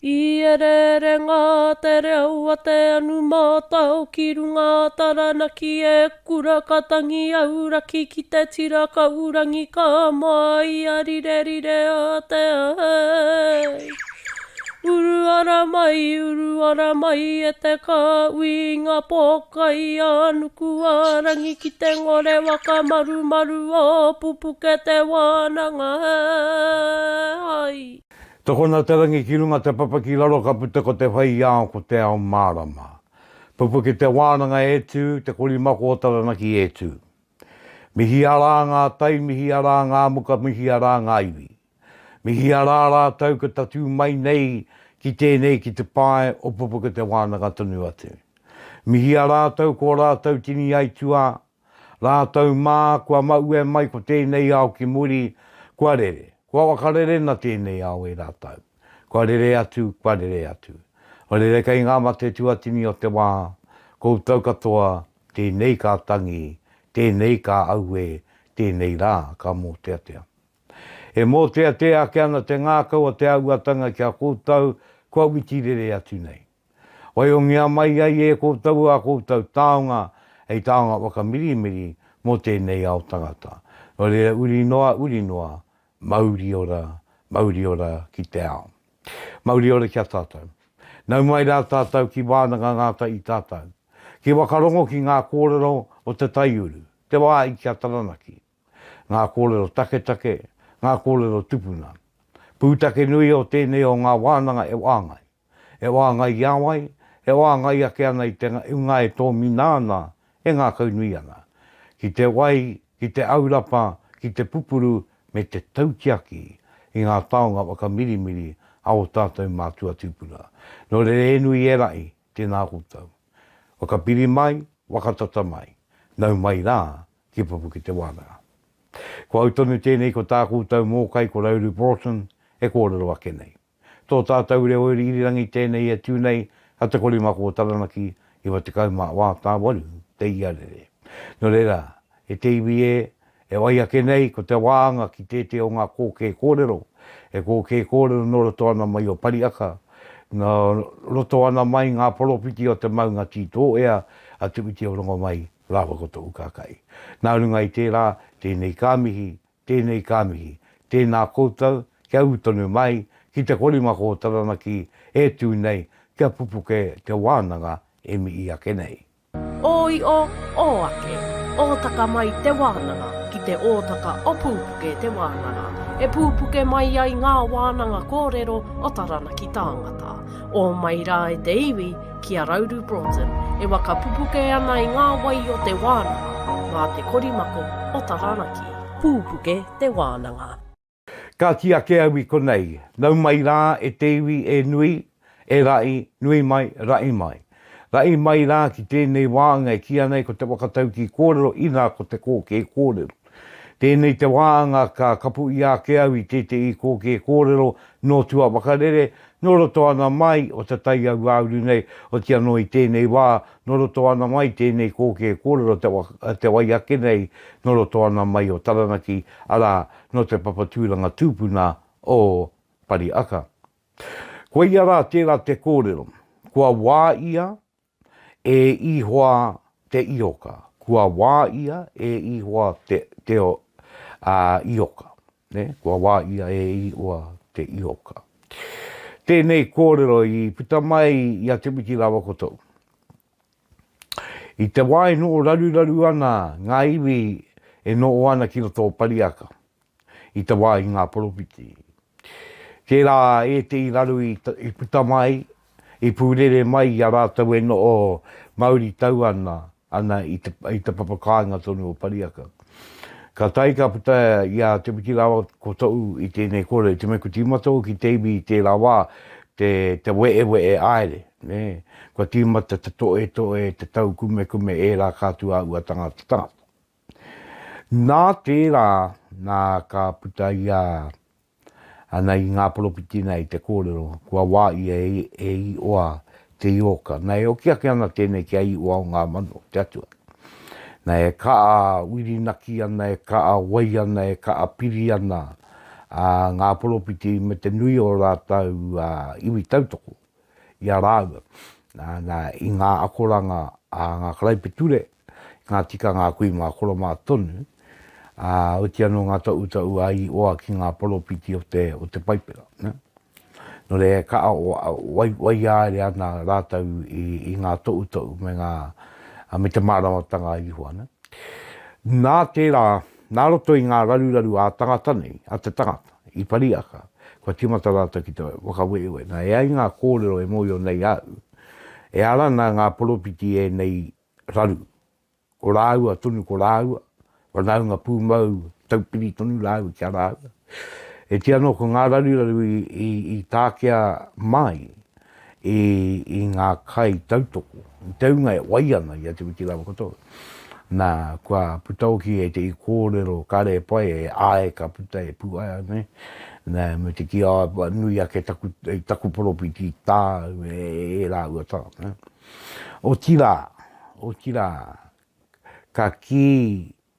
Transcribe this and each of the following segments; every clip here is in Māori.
I ere ngā te reo a te anu mātau ki runga Taranaki e kura katangi auraki ki te tiraka urangi ka mai a rire rire a te ai. Uru ara mai e te ka ui ngā pokai a nuku arangi ki te ngore waka maru maru o Pupuke Te Wānanga ai. Tokona te rangi ki runga te papa ki laro ka puta ko te whai ao ko te ao mārama. Pupuke Te Wānanga e tū, te korimako o Taranaki e tū. Mihi ara ngā tai, mihi ara ngā muka, mihi ara ngā iwi. Mihi ara rātau ka tatu mai nei ki tēnei ki te pae o Pupuke Te Wānanga tonu atu. Mihi ara rātau ko rātau tini ai tua, rātau mā kua mau e mai ko tēnei ao ki muri, kua rere. Kua wakarere na tēnei ao e rātau. Kua rere atu, kua rere atu. O rere kei ngā mate tuatini o te wā, koutou katoa, tēnei ka tangi, tēnei ka aue, tēnei rā ka mō tea tea. E mō tea tea ke ana te ngākau o te auatanga kia koutou, kua witi rere atu nei. Wai o ngia mai ai e koutou a koutou taonga, ei taonga waka miri miri, mō tēnei ao tangata. O rere uri noa, mauri ora ki te ao. Mauri ora kia tātou. Nau mai rā tātou ki wānanga ngāta i tātou. Ki wakarongo ki ngā kōrero o te taiuru, te wā i kia Taranaki. Ngā kōrero take, ngā kōrero tupuna. Pūtake nui o tēnei o ngā wānanga e wāngai. E wāngai iawai, e wāngai ake ana i te unga e tō mināna, e ngā kaunui ana. Ki te wai, ki te aurapa, ki te pupuru, me te tautiaki i ngā taonga waka mirimiri a o tātou mātua tūpuna. No re enui e rai tēnā koutou. Waka piri mai, wakatata mai. Nau mai rā ki Pupuke Te Wānanga. Ko au tonu tēnei ko tā koutou mōkai ko Rauru Broughton e kōrero ake nei. Tō tātou reo irirangi tēnei e tūnei a te korimako o Taranaki i wa te kaumā wā tā waru te iarere. No reira, e te iwi e wai ake nei ko te wāhanga ki tēte o ngā kōke kōrero. E kōke kōrero no roto ana mai o Parihaka. No roto ana mai ngā poropiti o te maunga tito ea a tupiti o rongo mai rawa koto ukakai. Nā runga i tērā, tēnei kāmihi, tēnā koutou, kia utonu mai, ki te korimako o Taranaki e tū nei, kia Pupuke Te Wānanga e mi i ake nei. Oi o ake, o taka mai te wānanga. Ki te ōtaka o Pupuke Te Wānanga. E pupuke mai ai ngā wānanga kōrero o Taranaki tāngata. O mai rā e te iwi ki a Rauru Broughton. E waka pupuke ana i ngā wai o te wānanga. Ngā te korimako o Taranaki. Pupuke Te Wānanga. Ka tia ke awi konei. Nau mai rā e te iwi e nui, e rai, nui mai, rai mai. Rai mai rā ki tēnei wānga e kia nei ko te whakataukī kōrero ina ko te kōke kōrero. Tēnei te wāhanga ka kapu i a ke au i tētehi kōke kōrero no tua wakarere, no roto ana mai o te tai au auru nei o tia noi tēnei wā, no roto ana mai tēnei kōke kōrero te wai ake nei, no roto ana mai o Taranaki, ara no te papatūranga tūpuna o Parihaka. Ko ia rā tērā te kōrero, kua wā ia e ihoa te ioka. Kua wā ia e ihoa te ioka. Ne? Kua wā ia e ihoa te ioka. Tēnei kōrero i puta mai i a te wiki rawa kotou. I te wai no raru ana ngā iwi e no o ana ki roto Parihaka. I te wai ngā poropiti. Tērā e te i raru i puta mai, i pūrere mai i a rātau e no o Māori tau ana i te papakāinga tonu o Parihaka. Ka tai ka puta i a te wiki rawa kotou i tēnei kore, te me ko tīmatau ki te iwi i tērā wā, te wetewete aere. Ne? Kua tīmata te toe, te tau kume e rā kātua ua tangata. Nā tērā, nā ka puta i ana i ngā poropiti nei te kōrero, kua wā ia e i oa te ioka. Nei o kia ke ana tēnei kia i oa o ngā mano, te atua. Nei e kaa wirinaki ana, e kaa wai ana, e kaa piri ana, ngā poropiti me te nui o rātau iwi tautoko i a Rauru. I ngā akoranga ngā karaipeture, ngā tika ngā kui mā koro mā tonu, o te anō ngā tau ai oa ki ngā poropiti o te paipera. No re ka wai aere ana rātau i ngā tau me me te māramatanga i hua. Nā tērā, nā roto i ngā raru a tangata nei, a te tangata, i Parihaka, kua timata rātau ki te wakawewe. Nā e ai ngā kōrero e moi o nei au, e arana ngā poropiti e nei raru. Ko rāua, tonu ko rāua, wanaunga pūmau, taupiri tonu rāua kia rāua. E te anō ko ngā raru i tākea mai i ngā kai tautoko. Taunga e wai ana i a te wiki rawa kotoa. Nā, kua putaoki e te i kōrero kare pai e ae ka puta e puaia, ne? Nā, me te ki a nui ake taku poropiti tā e rāua tā. Ne? O tira, ka ki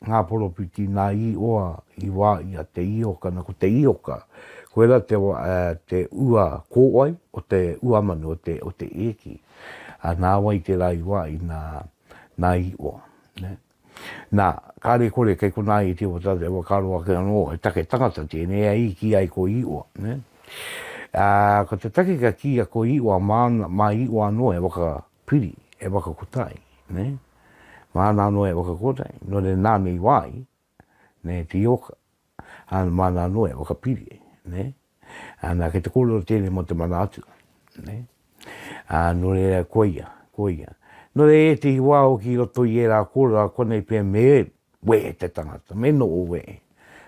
ngā poropiti nā i oa i wā i a te ioka, nā ko te ioka, ko era te ua kōwai o te ua manu o te eki. Nā wai te rai wā i nā i oa. Ne? Nā, kāre kore kei ko nā i te o tate wa kāroa ke anō, e take tangata tēnei ai ki ai ko i oa. Ne? Ko te take ka ki a ko i oa mā i oa anō e waka piri, e waka kotai. Ne? Mana no e waka kotai, no re nānei wai, ne, te ioka, mana no e waka piri, ne, nā ke te kōrero tēnei mo te mana atu, ne, no re koia, no re e te hiwa o ki roto i e rā kōrero a konei pia me we te tangata, me no o we,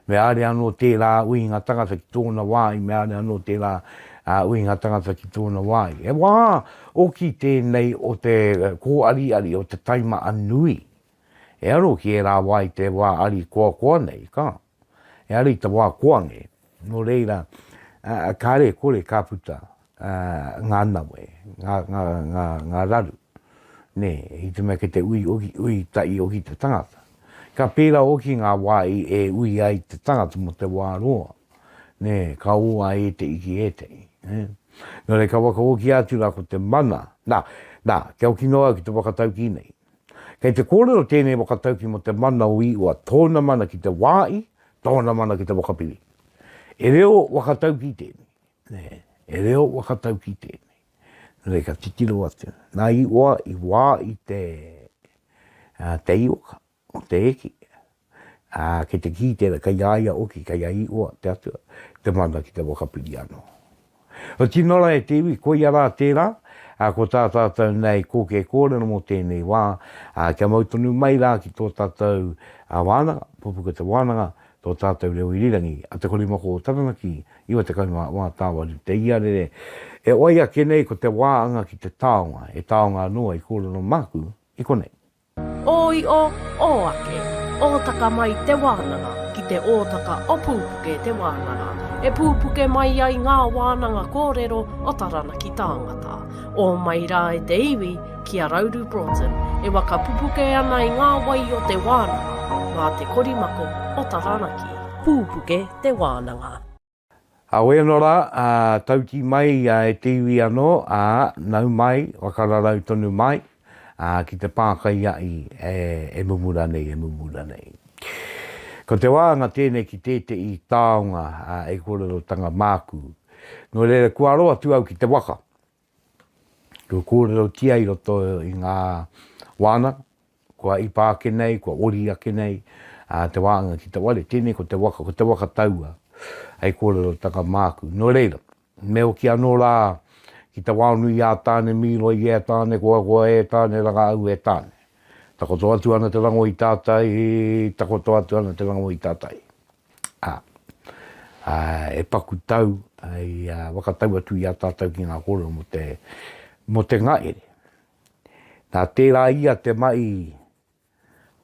me are anō tērā ui ngā tangata ki tōna wai, me are anō tērā ui ngā tangata ki tōna wai. E wā, o ki tēnei o te kōari o te taima anui. E aro ki e rā wai te wā ari kua nei, ka? E ari te wā kuange. No reira, kāre kore ka puta ngā nawe, ngā raru. Ne, i te mea ke te ui tai o ki te tangata. Ka pēra o ki ngā wai e ui ai te tangata mo te wā roa. Ne, ka ua e te iki e te. No re ka waka oki atu rā ko te mana. Nā, ke au ki noa ki te whakataukī nei. Kei te kōrero tēnei whakatauki mo te mana o i ua tōna mana ki te wāi, tōna mana ki te wakapiri. E reo whakatauki tēnei. Ne, e reo whakatauki tēnei. Re ka titiro atu. Nā i ua i wā i te ioka, o te eki. Ke te ki tēra, kai aia oki, kai ai ua, te atua, te mana ki te wakapiri anō. O tinora e te iwi, koi ara tērā, ko tātātou nei kōke kōrero mo tēnei wā, kia mautonu mai rā ki tō tātou wānanga, Pupuke Te Wānanga, tō tātou reo i rirangi, a te korimako o Taranaki, iwa te kaunga wā tāwaru, te iarere. E oia ke nei ko te wāhanga ki te taonga, e taonga noa i kōrero māku, i konei. Oi o ake, ōtaka mai te wānanga, ki te ōtaka o Pupuke Te Wānanga. E pupuke mai ai ngā wānanga kōrero o Taranaki tāngata. O mai rā e te iwi ki a Rauru Broughton, e waka pupuke ana i ngā wai o te wānanga, mā te korimako o Taranaki. Pupuke Te Wānanga. Awe anō rā, tauki mai e te iwi anō, nau mai, wakararau tonu mai, ki te pākai ai e mumura nei. Ko te wāhanga tēnei ki tētehi taonga e kōrero tanga māku. No reira kua aroa tuau ki te waka. Kua kōrero tia i roto i ngā wāna, kua ipa ake nei, kua ori ake nei, te wāhanga ki te wale. Tēnei ko te waka taua e kōrero tanga māku. No reira, me o ki anō rā ki te wānui a tāne miro i e tāne, kua e tāne, ranga au e tāne. Takoto atu ana te rango i tātai, takoto atu ana te rango i tātai. E paku tau, waka tau atu i a tātou ki ngā kōrero mo te ngaere. Nā tērā ia te mai,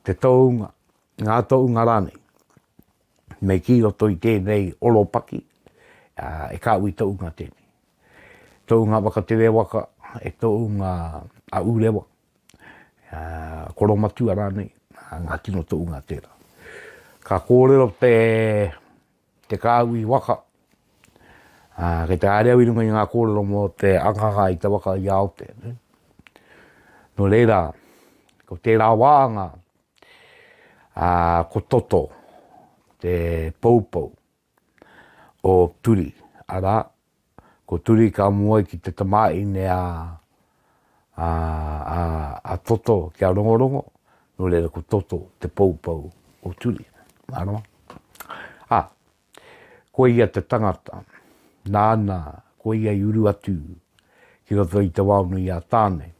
te taonga, ngā taonga rānei. Me ki roto i tēnei oropaki, e kāui taonga tēnei. Taonga waka te rewaka, e taonga a urewa. Koro matua rānei, ngā tino tōunga tērā. Ka kōrero te te kāui waka. Kei te areo i runga i ngā kōrero mō te anganga i te waka i Aote. No reira, ko tērā wāhanga, ko toto, te poupou, o turi. Ara, ko turi ka mua ki te tamai ne a toto ki a rongorongo, no reira ko toto, te poupou, o turi. Ara. Ko ia te tangata, nāna, ko ia i uru atu, ki roto i te waunu i a tāne,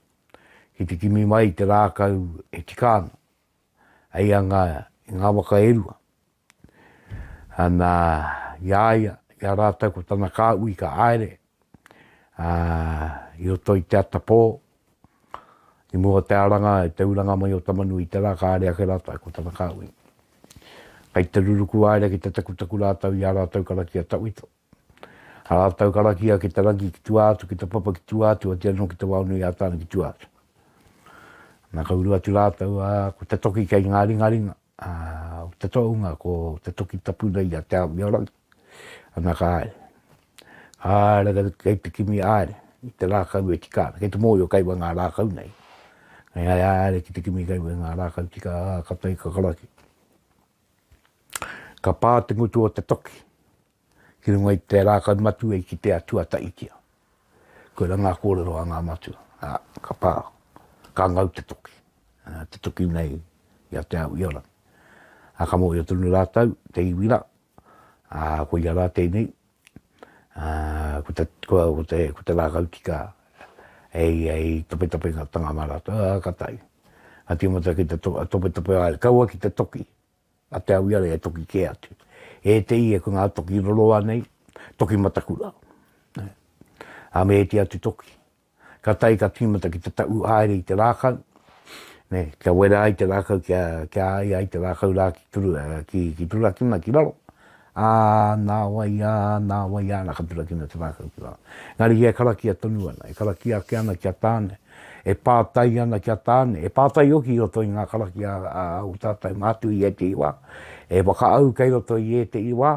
ki te kimi mai te rākau e tikana, ai ngā waka erua. Ana, iaia, ia rātau ko tana kāui ka aere, i roto i te atapō, i mua te aranga, te uranga mai o tamanu i te rā ka aere ake rātau ko tana kāui. Kai te ruruku aere ki te takutaku rātau i a rātau karakia tauito. A rātau karakia ki te rangi ki tuatu, ki te papa ki tuatu, a te anō ki te waunu i a tāna ki tuatu. Nā kauru atu rātau, ko te toki kei ngā ringa, te tounga, ko te toki tapuna i a te ao miorangi. Nā ka aere. Aere kei te kimi aere, i te rākau e tikana. Kei te mōi o kaiwa ngā rākau nei. Kei aere ki te kimi kaiwa ngā rākau tika katai ka karaki. Ka pā te ngutu o te toki, ki runga i te rākau matu e ki te Tuatahi kia. Koe rā ngā kōrero a ngā matua. Ka pā, ka ngau te toki nei i a te au i ora. Ka mō i o tunu rātau, te iwira, ko i a rā tēnei, ko te rākau tika, ei tope ngā tanga mā rātau, katai. A tīmata ki te tope aere, kaua ki te toki. A te au iare e toki ke atu. E te i e ko ngā toki roroa nei, toki matakura. A me e te atu toki. Ka tai ka tīmata ki te tau aere i te rākau. Kia wera ai te rākau, kia ai te rākau rā ki turakina ki raro. Nā wai, nā katurakina te rākau ki raro. Ngari e karakia tonu ana, e karakia ke ana kia tāne. E pātai ana kia tāne, e pātai oki i roto i ngā karaki au tātai mātu i e te iwa. E waka au kei roto i e te iwa,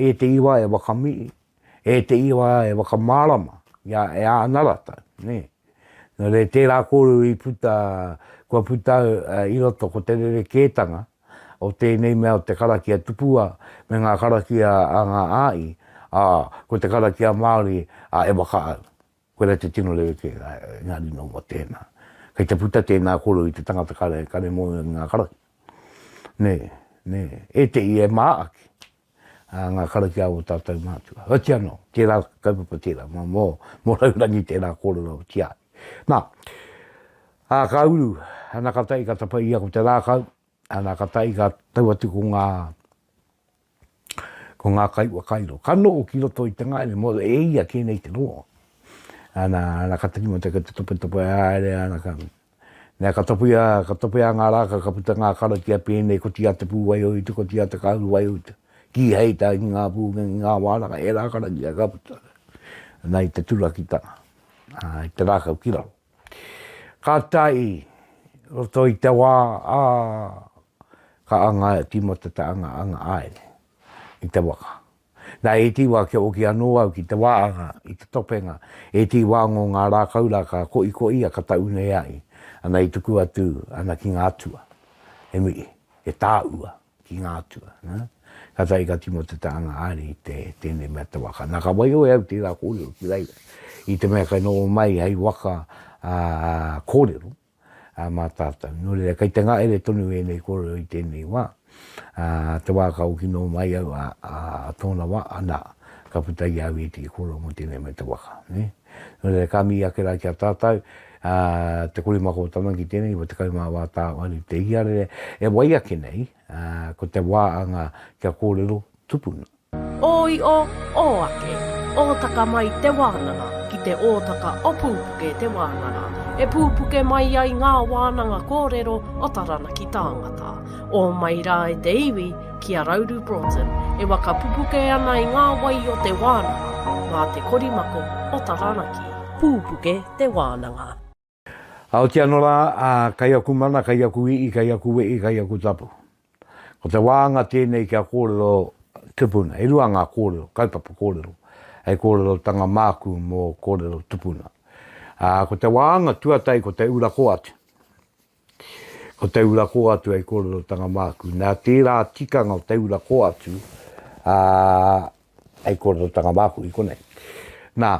e te iwa e waka mii, e te iwa e waka mārama, e a anarata. No re tērā kōru i kua puta i roto ko te rere kētanga, o tēnei mea o te karaki a tupua, me ngā karaki a ngā ai, ko te karaki a Māori e waka au. Koe rei te tino lewe ke ngāri no mo tēnā. Kei te puta tēnā koro i te tangata kare mō ngā karaki. E te i e māaki. Ngā karaki au o tātou mātua. Hati anō, tērā kaupapa tērā. Mō raurangi tērā koro rau tiai. Nā, ka uru, ana ka tai ka tapa ia ko te rākau. Ana ka tai ka tau atu ko ngā kaiwa kairo. Ka noo ki roto i te ngaire, mō e ia kēnei te roa. Ana ka taki mo te tope aere, ana ka... Nea ka tope a ngā rāka, ka puta ngā karaki a pēnei, ko tia te pū wai oitu, ko tia te kauru wai oitu. Ki heita i ngā pū, i ngā wāraka, e rā karaki a ka puta. Nai te turaki tanga, i te rākau kiraro. Ka tai, roto i te wā, ka anga, tīmata te anga aere, i te waka. Nā e ti wā kia oki anō au ki te wāanga, i te topenga, e ti wāngo ngā rākaura ka koi a ka taune ai, ana i tuku atu, ana ki ngā tua, e mui, e tāua ki ngā tua. Ka tai ka timo te taanga aere i tēnei mea te waka. Nā ka wai oe au tērā kōrero ki reira, i te mea kai nō mai hei waka kōrero, mā tātou. Nō reira, kai te ngā ere tonu e nei kōrero i tēnei wā. Te wākau ki nō mai au a tōna wā, ana ka puta i au e te kōrero mo tēnei me te waka. Nō reira, ka mi ake rā ki a tātou, te kore mako o Taranaki tēnei, wa te kaumā wā tāwari te hiarere, e wai ake nei, ko te wāanga kia kōrero tupuna. Oi o ake, ōtaka mai te wānanga, ki te ōtaka o Pupuke Te Wānanga. E pupuke mai ai ngā wānanga kōrero o Taranaki tāngata. O mai rā e te iwi ki a Rauru Broughton, e waka pupuke ana i ngā wai o te wānanga, ngā te korimako o Taranaki. Pupuke Te Wānanga. Aotea no rā, kai aku mana, kai aku ii, kai aku wei, kai aku tapu. Ko te wāanga tēnei kia kōrero tupuna. E rua ngā kōrero, kaupapa kōrero. Hei kōrero tanga māku mō kōrero tupuna. Ko te wāhanga tuatahi ko te ura kōhatu. Ko te ura kōhatu hei kōrero tanga māku. Nā tērā tikanga o te ura kōhatu hei kōrero tanga māku i konei. Nā,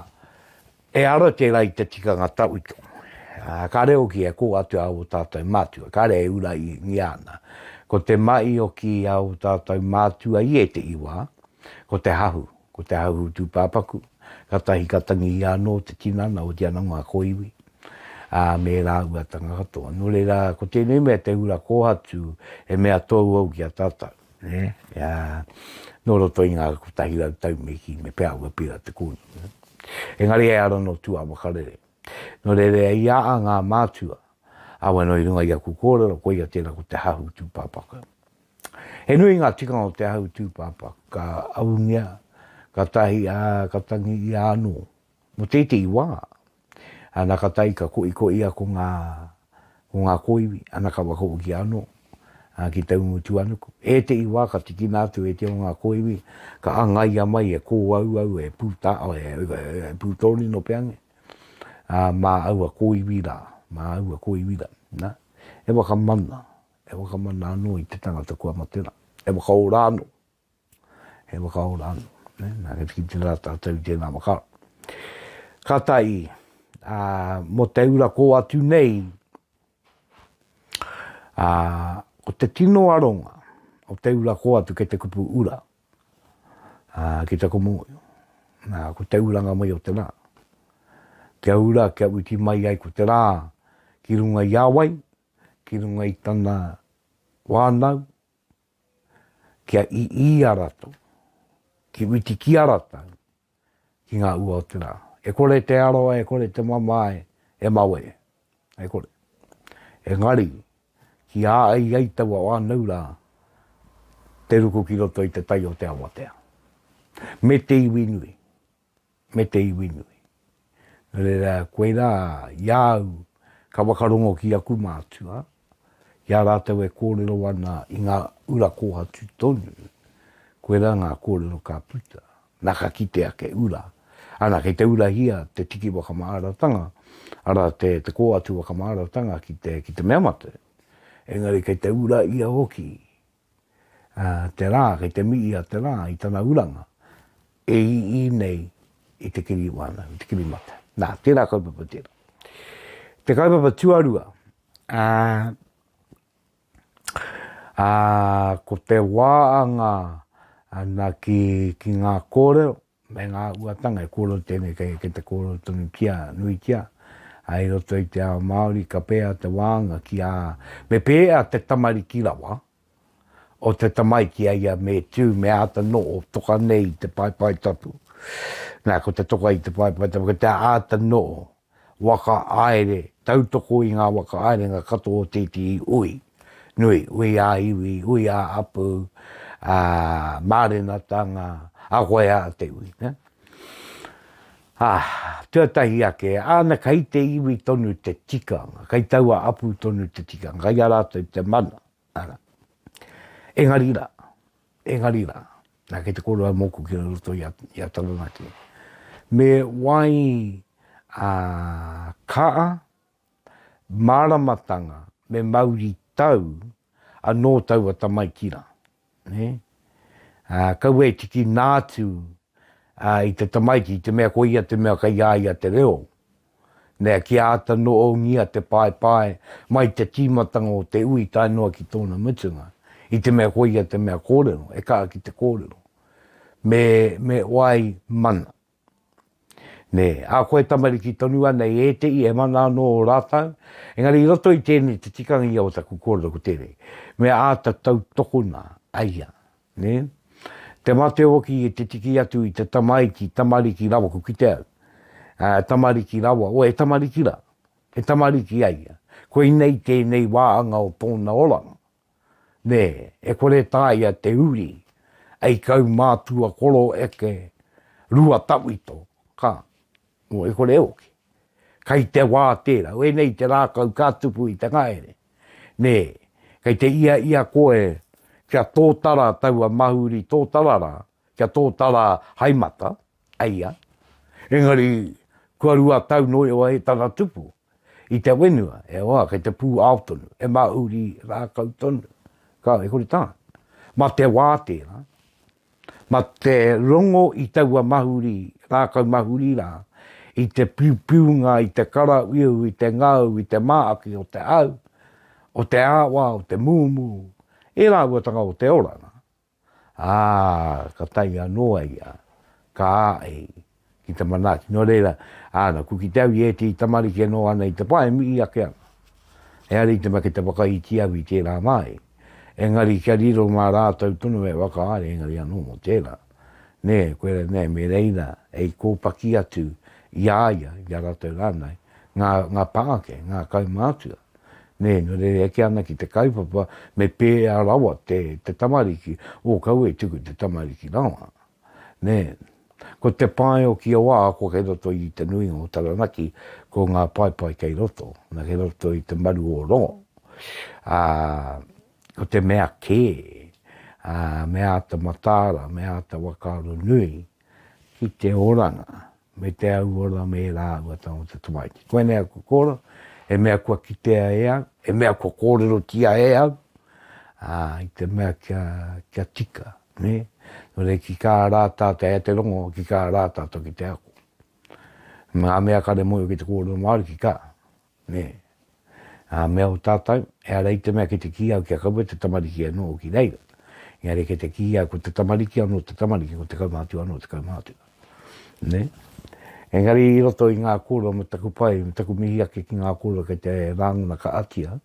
e ara tērā i te tikanga tauito. Ka reo ki e kōhatu au tātou mātua. Ka re e ura i ngiana. Ko te mai o ki au tātou mātua i e te iwa, ko te hahu tūpāpaku, ka tahi ka tangi i anō te tinana o te ananga koiwi, me rā ua tanga katoa. No reira, ko tēnei mea te ura kōhatu, e mea tōu au ki a tātou. No roto i ngā ko tahi rau tau me ki me pēa ua pira te kōnu. Engari e ara no tua wakarere. No reira i a ngā mātua, awa no i runga i a kūkōrero, ko i a tēnā ko te hahu tūpāpaka. He nui ngā tikanga o te hahu tūpāpaka, ka aungia, ka tahi ka tangi i anō, mo tētei wā. Ana ka tahi ka koi a ko ngā koiwi, ana ka wako ki anō, ki te umutu anuku. E te iwa ka tiki nātu e te o ngā koiwi, ka angai a mai e kō au e pūtao e pūtoni no peange. Mā aua koiwi rā. Na? E waka mana anō i te tangata kua matera. E waka o rāno. Nā ke tiki te rata tau tēnā makara. Ka tai, mo te ura kōhatu nei, ko te tino aronga, o te ura kōhatu ke te kupu ura, ki te komoio. Ko te uranga mai o te rā. Kia ura, kia uti mai ai ko te rā, ki runga i awai, ki runga i tana wānau, kia i arato, ki uti ki arata, ki ngā ua o te rā. E kore te aroa, e kore te mamae, e mawe, e kore. E ngari, ki a ai taua wānau rā, te ruku ki roto i te tai o te awatea. Me te iwinui. Reira, koe rā, iau, ka wakarongo ki aku mātua, ia rātou e kōrero ana i ngā ura kōhatu tonu. Koe rā ngā kōrero ka puta, nā ka kite ake ura. Ana kei te ura hia, te tiki wakamaaratanga, ara te kōhatu wakamaaratanga ki te mea mate. Engari kei te ura ia hoki, te rā, kei te mi ia te rā, i tana uranga, e i nei i te kiri wana, i te kiri mate. Nā, tērā kaupapa tērā. Te kaupapa Tuarua, ko te wāhanga ana ki ngā kōrero, me ngā uatanga, e kōrero tēnei kei te kōrero tonu kia, nui kia. Ai roto i te ao Māori, ka pēa te wāhanga ki me pēa te tamariki rawa, o te tamaiki ai me tū, me ata no, o toka nei te pai tapu. Nā, ko te toka i te pai tapu, ko te ata no, waka aere, tautoko i ngā waka aere, ngā kato o tētei ui. Nui, ui a iwi, ui a apu, mārenatanga, a koe a te ui. Tuatahi ake, ana kai te iwi tonu te tikanga, kai taua apu tonu te tikanga, kai arātou te mana. Engari rā, nā kei te koroa moku ki roto i a Taranaki. Me wai kaa, māramatanga, me mauri tau, anō tau a tamaikira. Kau e tiki nātu, i te tamaiki, te mea koia, te mea kai ia te reo. Nea ki ata no o ngia te pai, mai te tīmatanga o te ui tai noa ki tōna mutunga. I te mea koia, te mea kōrero, e kā ki te kōrero. Me wai mana. A koe tamariki tonu ana e te i e mana anō o rātau. Engari i roto i tēnei te tikanga ia o taku kōrero ko tēnei. Me āta tau tokona aia. Te mate oki e te tiki atu i te tamariki rawa ko ki te au. Tamariki rawa, o e tamariki ra. E tamariki aia. Koe nei tēnei wāhanga o tōna oranga. E kore tāia te uri. Ei kau mātua koro eke rua tawito. O e kore oki. Kai te wā tērā. O e nei te rākau kātupu i te ngaere. Kai te ia koe kia tōtara taua mahuri tōtarara. kia tōtara haimata, aia. Engari, kua rua tau noi o e tana tupu. I te wenua, e oa, kei te pū aotonu, e mauri rākau tonu. Ka, e kore tā. Ma te wātera, ma te rongo i taua mahuri, rākau mahuri rā, i te piunga, i te kara uiu, i te ngau, i te māaki o te au, o te awa, o te mūmū. E rā uatanga o te orana. Ka tai anoa ia, ka āei, ki te manaki. No reira, ku ki tau i e te tamariki anoa ana i te pae mi i ake ana. E ari te maki te waka i tiawi i tērā mai. Engari kia riro mā rātou tunu e waka are, engari anō mo tērā. Ne, koe me reira, e kōpaki atu i āia, i a rātou rānei, ngā pāke, ngā kaumātua. Ne, no reira eke ana ki te kaupapa, me pē a rawa te tamariki, o kau e tuku te tamariki rawa. Ne, ko te pae o ki oa, ko kei roto i te nui o Taranaki, ko ngā pai kei roto, na kei roto i te maru o ro. Ko te mea kē, mea ata matara, mea ata wakaro nui, ki te oranga, me te au ora me rā uata o te tamaiti. Koe nea ko kora, e mea kua kitea e au, e mea kua kōrero tia e au, i te mea kia tika, ne? No re ki kā rātā te rongo, ki kā rātā ki te ako. Ngā mea kare moi o ki te kōrero maari ki kā, ne? Mea o tātou, e arei te mea ki te ki au kia kaua te tamariki anō o ki reira. E arei ki te ki au ko te tamariki anō te tamariki, ko te kaumātua anō te kaumātua. Ne? Engari i roto i ngā kōrero me taku pai, me taku mihi ake ki ngā kōrero ki te ranguna ka atia.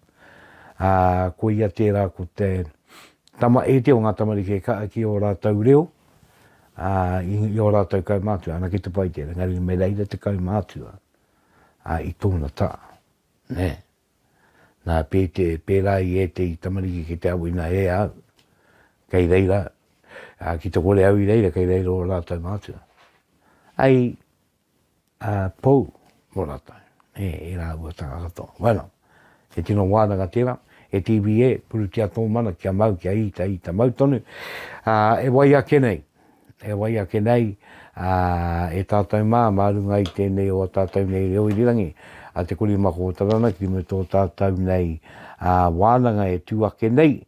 Ko ia tērā ko te e te o ngā tamariki e ka aki o rātou reo, i o rātou kaumātua, ana ki te pai tērā, ngari me reira te kaumātua, i tōna tā. Ne? Nā pērā i e te tamariki ki te au ina e au, kei reira, ki te kore au i reira, kei reira o rātou mātua. Ai, pou mo rātou, e rā ua tanga katoa. Bueno, e tino wānanga tērā, e TVA, puru tia tō mana, kia mau, kia ita mau tonu. E wai ake nei, e tātou mārunga i tēnei o tātou nei reo i rirangi, a te kuri mako o Taranaki, me tō tātou nei wānanga e tū ake nei,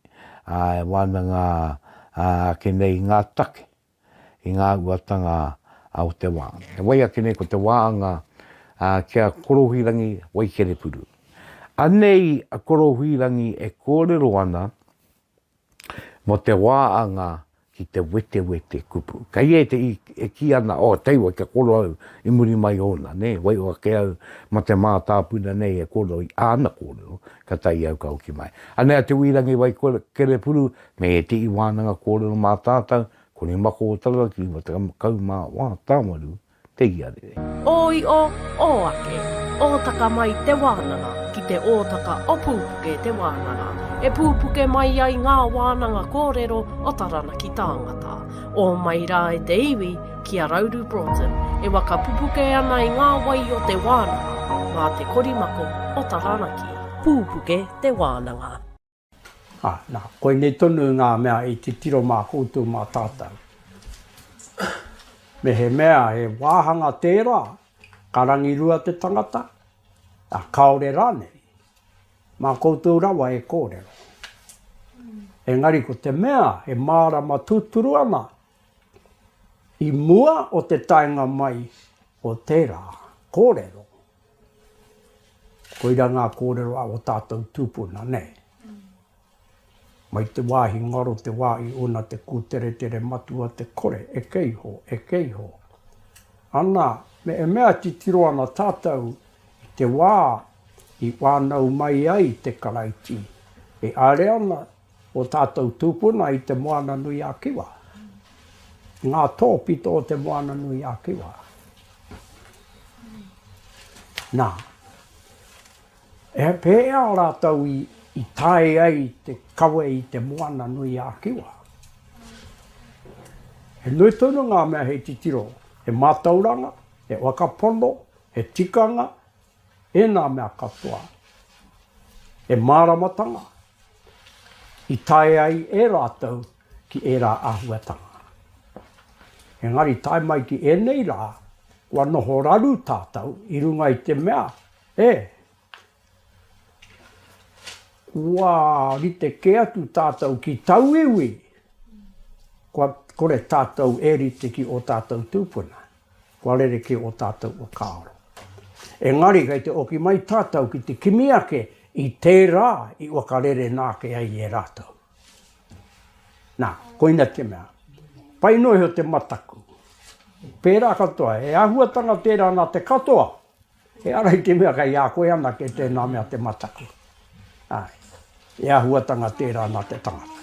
wānanga ake nei ngā take, i ngā uatanga o te wā. E wai ake nei ko te wāhanga kia Koro Te Huirangi Waikerepu. Anei a Koro Te Huirangi e kōrero ana mo te wāhanga ki te wetewete kupu. Kai e te e ki ana, teiwa kia koro au i muri mai ona, ne? Wai o ke au ma te mātāpuna nei e koro i āna kōrero, ka tai au kau ki mai. Anei a te Huirangi Waikerepu, me e te i wānanga kōrero mātātau, ko ni mako o Taranaki, ma te kaumā wā tāmaru, te iare. Oi o ake, ōtaka mai te wānanga, ki te ōtaka o Pupuke Te Wānanga. E pupuke mai ai ngā wānanga kōrero o Taranaki tāngata. O mai rā e te iwi ki a Rauru Broughton, e waka pupuke ana i ngā wai o te wānanga, mā te korimako o Taranaki. Pupuke Te Wānanga. Nā, koe nei tonu ngā mea i titiro mā koutou mā tātou. Me he mea he wāhanga tērā, karangirua te tangata, a kaore rānei, mā koutou rawa e kōrero. Engari ko te mea he mārama tūturu ana, i mua o te tainga mai o tērā, kōrero. Koira ngā kōrero a o tātou tūpuna, nei. Mai te wāhi ngaro te wāhi ona te kūtere matua te kore, e keiho. Ana, me e mea titiro ana tātou i te wā, i wānau mai ai te karaiti. E are ana o tātou tūpuna i te moana nui a kiwa. Ngā tōpito o te moana nui a kiwa. Nā, e pēa rātou i tae ai te kawe i te moana nui a kiwa. He nui tonu ngā mea he titiro, he mātauranga, he wakapono, he tikanga, e nā mea katoa. He māramatanga, i tae ai e rātou ki e rā ahuatanga. Engari tai mai ki e nei rā, kua noho raru tātou, i runga i te mea, Kua rite ke atu tātou ki tauiwi, kore tātou e rite ki o tātou tūpuna, kua rere ki o tātou o kāoro. Engari kei te oki mai tātou ki te kimiake i tērā i waka rere nāke ai e rātou. Nā, koina te mea. Pai noi ho te mataku. Pērā katoa, e ahuatanga tērā nā te katoa. E ara i te mea kai a koe ana ke tēnā mea te mataku. Ai. E ahuatanga tērā nā te tangata.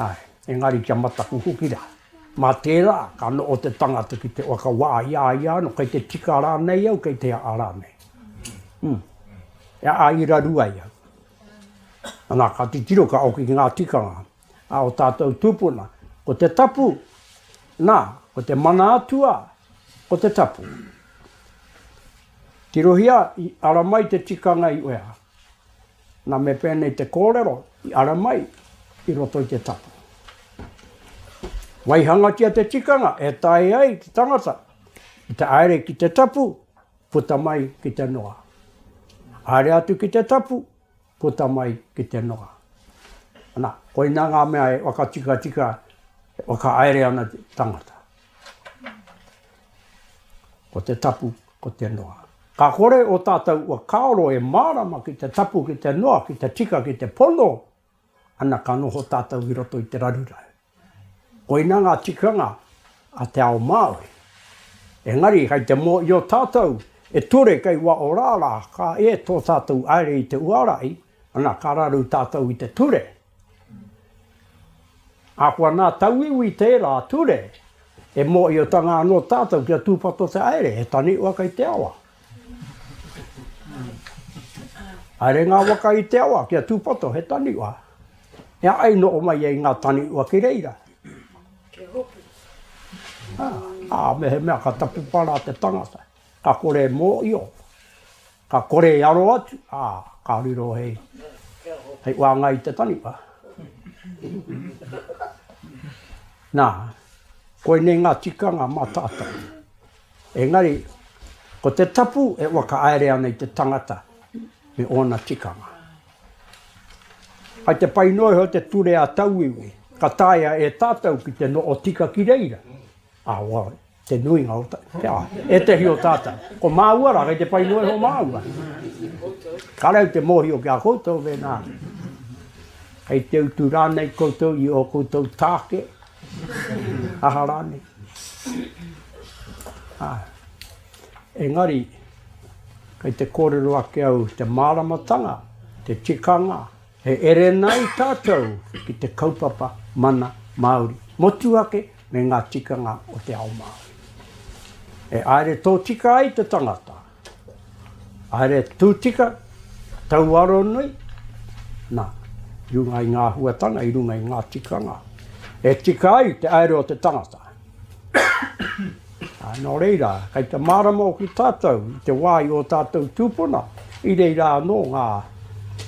Ai. Engari kia mataku hukira. Mā tērā, ka no o te tangata ki te waka wā ia, no kei te tika rānei au, kei te a rānei. E a ira rua ia. Anā, ka titiro ka oki ki ngā tikanga. A o tātou tūpuna. Ko te tapu, nā, ko te mana atua, ko te tapu. Tirohia, i ara mai te tikanga i uea. Nā me pēnei te kōrero, i ara mai, i roto i te tapu. Waihanga kia te tikanga, e tae ai ki tangata. I te aere ki te tapu, puta mai ki te noa. Aere atu ki te tapu, puta mai ki te noa. Nā, koe nā ngā mea e waka tika, waka aere ana te tangata. Ko te tapu, ko te noa. Ka kore o tātou ua kaoro e mārama ki te tapu, ki te noa, ki te tika, ki te pono, ana ka noho tātou i roto i te rarurai. Koe nā ngā tikanga a te ao Māori. Engari, hei te mō i o tātou, e ture kei wa o rāra, ka e tō tātou aere i te uarai, ana ka raru tātou i te ture. A kua nā tauiwi tērā ture, e mō i o tanga anō tātou kia tūpato te aere, e tani ua kei te awa. Aere ngā waka i te awa, kia tūpato, he tani ua. E ai no o mai e ngā tani ua ki reira. Me he mea ka tapu para te tangata. Ka kore mō i o. Ka kore i aro atu. Ka riro hei. Hei wānga i te tani ua. Nā, koe nei ngā tikanga mā tātou. Engari, ko te tapu e waka aere ana i te tangata me ona tikanga. Ai te painoi ho te ture a tauiwi, ka taia e tātou ki te no o tika ki reira. Wā, te nuinga o tātou. E te hi o tātou. Ko māuara, kei te painoi ho māua. Ka rau te mohi o kia koutou venā. Hei te utu rānei koutou i o koutou tāke. Aha rānei. Engari, kei te kōrero ake au te māramatanga, te tikanga, he ere nei tātou ki te kaupapa mana Māori. Motu ake me ngā tikanga o te ao Māori. E aere tō tika ai te tangata. Aere tū tika, tau aro nui, nā, i runga i ngā huatanga, i runga i ngā tikanga. E tika ai te aere o te tangata. Nō reira, kei te marama o ki tātou, i te wai o tātou tūpuna, i reira anō ngā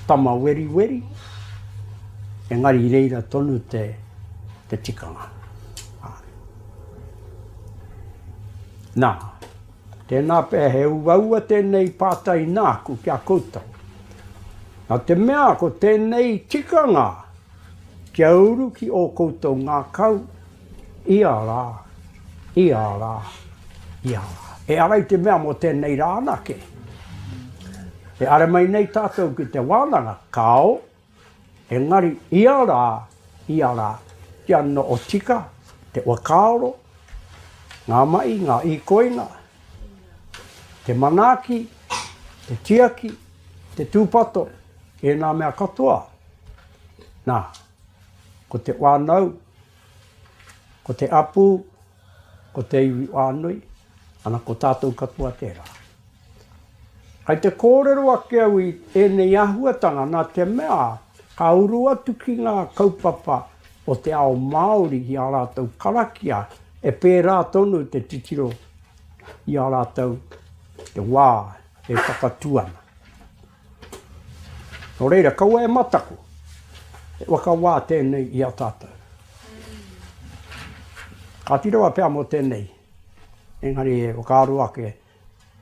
tama weri. Engari i reira tonu te tikanga. Nā, tēnā pēr he uaua tēnei pātai nāku kia koutou. Nā te mea ko tēnei tikanga, kia uru ki o koutou ngā kau, ia rā. E arai te mea mo tēnei rānake. E are mai nei tātou ki te wānanga, kao, engari ia rā, kia no o tika, te wakaoro, ngā mai, ngā ikoinga, te manaki, te tiaki, te tūpato, e nā mea katoa. Nā, ko te wānau, ko te apu, ko te iwi wānui, ana ko tātou katoa tērā. Hei te kōrero ake au i ēnei ahuatanga nā te mea, ka uru atu ki ngā kaupapa o te ao Māori i a rātou karakia, e pērā tonu te titiro i a rātou te wā e whakatuana. Nō reira, kaua e mataku, e waka wā tēnei i a tātou. Ka tiroa pēr mo tēnei. Engari e wakaaro ake,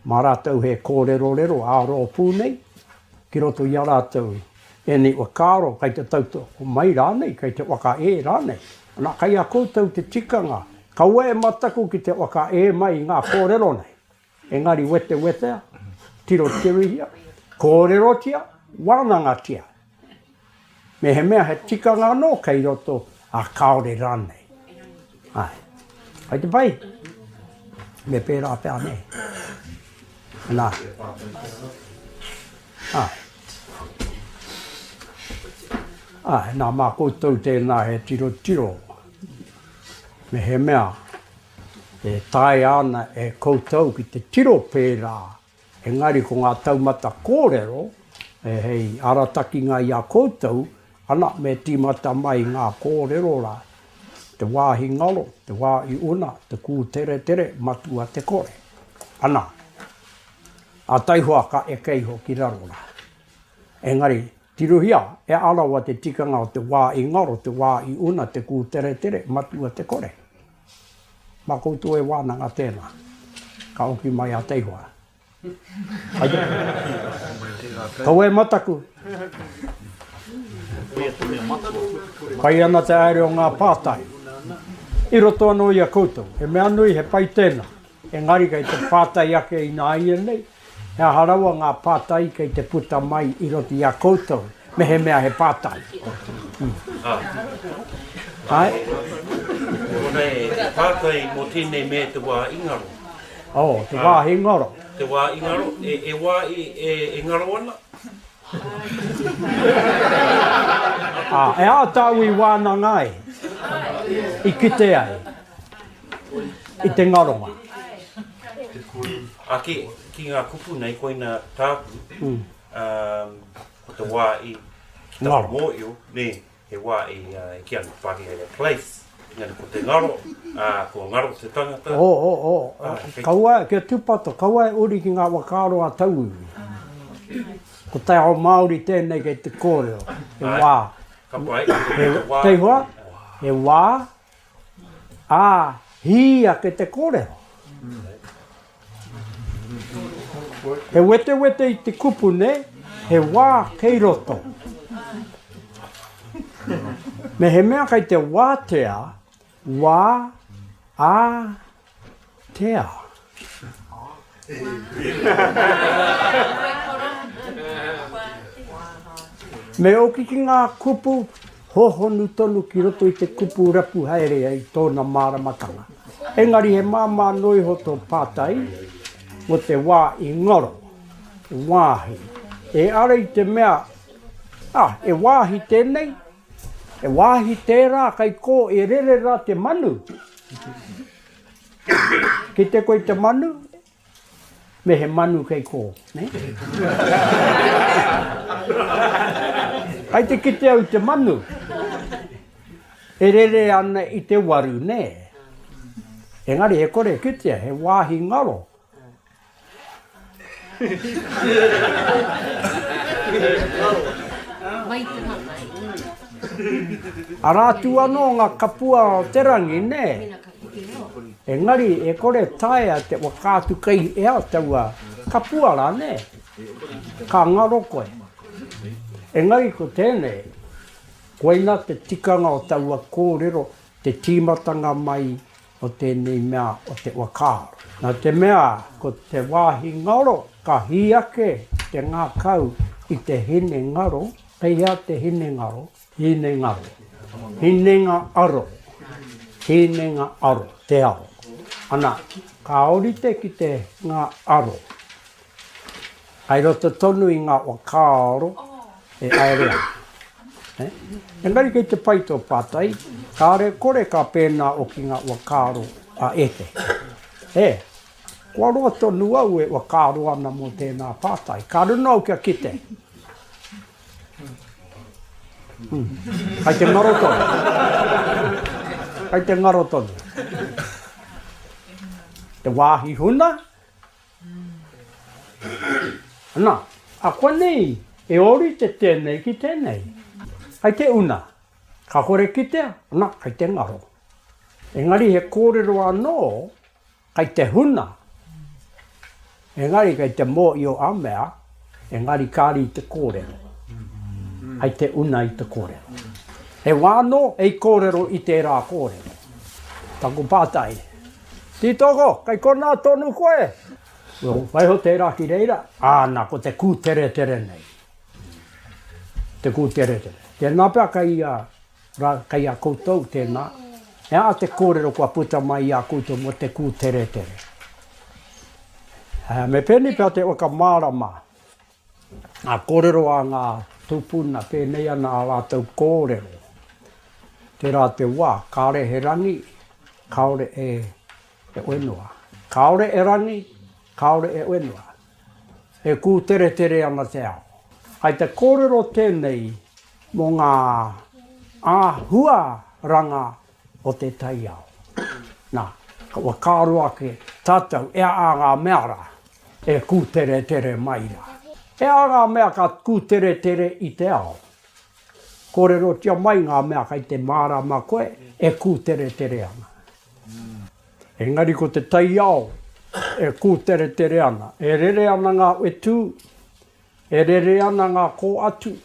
mā rātou he kōrero rero āro pūnei, ki roto i a rātou. E ni wakaaro, kai te tauto, o mai rānei, kai te waka e rānei. Nā kai a koutou te tikanga, ka ue mataku ki te waka e mai ngā kōrero nei. Engari wetewete, tiro tirihia, kōrero tia, wānanga tia. Me he mea he tikanga no kei roto a kaore rānei. Ai, ai te pai, me pērā pēr nei. Nā. Ai. Ai, nā mā koutou tēnā he tiro. Me he mea, e tae ana e koutou ki te tiro pērā. Engari ko ngā taumata kōrero, e hei aratakinga i a koutou, ana me tīmata mai ngā kōrero rā. Te wāhi ngalo, te wā i una, te kū tere, mātua te kore. Ana, a taihua ka e keiho ki raro rā. Engari, tiruhia, e alawa te tikanga o te wā i ngaro, te wā i una, te kū tere, mātua te kore. Mā koutou e wānanga tēnā, ka oki mai a taihua. Kau e mataku. Pai ana te aere o ngā pātai. I roto anō i a koutou, he mea nui he pai tēnā. Engari kei te pātai ake i nā ia nei, he haraua ngā pātai kei te puta mai i roto i a koutou, me he mea he pātai. Ai? Ona e pātai mo tēnei me te wā ingaro. Oh, te wā he ngaro. Te wā ingaro, e wā e ngaro ana. E a tau i wānanga e, i kite ai, i te ngaronga. A ki ngā kupu nei koina tāku, ko te wā i ki tā mōio, ne, he wā i ki anu Parihaka e place. Ngani ko te ngaro, ko ngaro te tangata. Kaua, kia tūpato, kaua e uri ki ngā wakaaro a tau. Ko te ao Māori tēnei kei te kōrero, he wā. Ka pai, Te hoa, he wā, hia ke te kōrero. He wetewete i te kupu ne, he wā kei roto. Me he mea kei te wātea, wā, tea. Me oki ki ngā kupu, hohonu tonu ki roto i te kupu rapu haere ai tōna māramatanga. Engari he māmā noi ho tō pātai, mo te wā i ngaro, wāhi. E ara i te mea, e wāhi tēnei, e wāhi tērā kai kō e rere rā te manu. Ki te koe te manu, me he manu kei kō, ne? Ai te kite au te manu, e rere ana i te waru, ne? Engari he kore kitea, he wāhi ngaro. A rātu anō ngā kapua o te rangi, ne? Engari e kore taea te wakātu kei ea taua kapua rā, ne? Ka ngaro koe. Engari ko tēnei, koina te tikanga o taua kōrero, te tīmatanga mai o tēnei mea o te wakaaro. Nā te mea, ko te wāhi ngaro, ka hiake te ngā kau i te hine ngaro, peia te hine ngaro, hinenga aro, te aro. Ana, ka orite ki te ngā aro. Ai roto tonu i ngā wakaaro, e aerea. Engari kei te paito pātai, ka are kore ka pēnā o ki ngā wakaaro a ete. Kua roa tonu au e wakaaro ana mo tēnā pātai. Ka runa au kia kite. Kai te ngaro tonu. Kai te ngaro tonu. Te wāhi huna. Nā, a koe nei, e ori te tēnei ki tēnei. Kai te una, ka kore kitea, nā, kai te ngaro. Engari he kōrero anō, kai te huna. Engari kai te mō i o amea, engari kāri te kōrero. Ai te una i te kōrero. He wāno, ei kōrero i te rā kōrero. Taku pātai. Titoko, kai kona tonu koe. Waiho te rā ki reira. Āna, ko te kū tere nei. Te kū tere. Tēnā pēr kai a koutou tēnā. E a te kōrero kua puta mai a koutou mo te kū tere. Me pēni pēr te waka mārama. A kōrero a ngā tupuna pēnei ana a rātou kōrero. Tērā te wā, kāre he rangi, kaore e wenua. Kaore e rangi, kaore e wenua. E kū tere ana te ao. Ai te kōrero tēnei mō ngā āhua ranga o te tai ao. Nā, wa kāro ake tātou e a ngā meara e kū tere maira. E a ngā mea ka kū tere i te ao. Kōrero tia mai ngā mea kai te mārama koe e kū tere ana. Engari ko te tai ao e kū tere ana. E rere ana ngā wetu, e rere ana ngā kōhatu,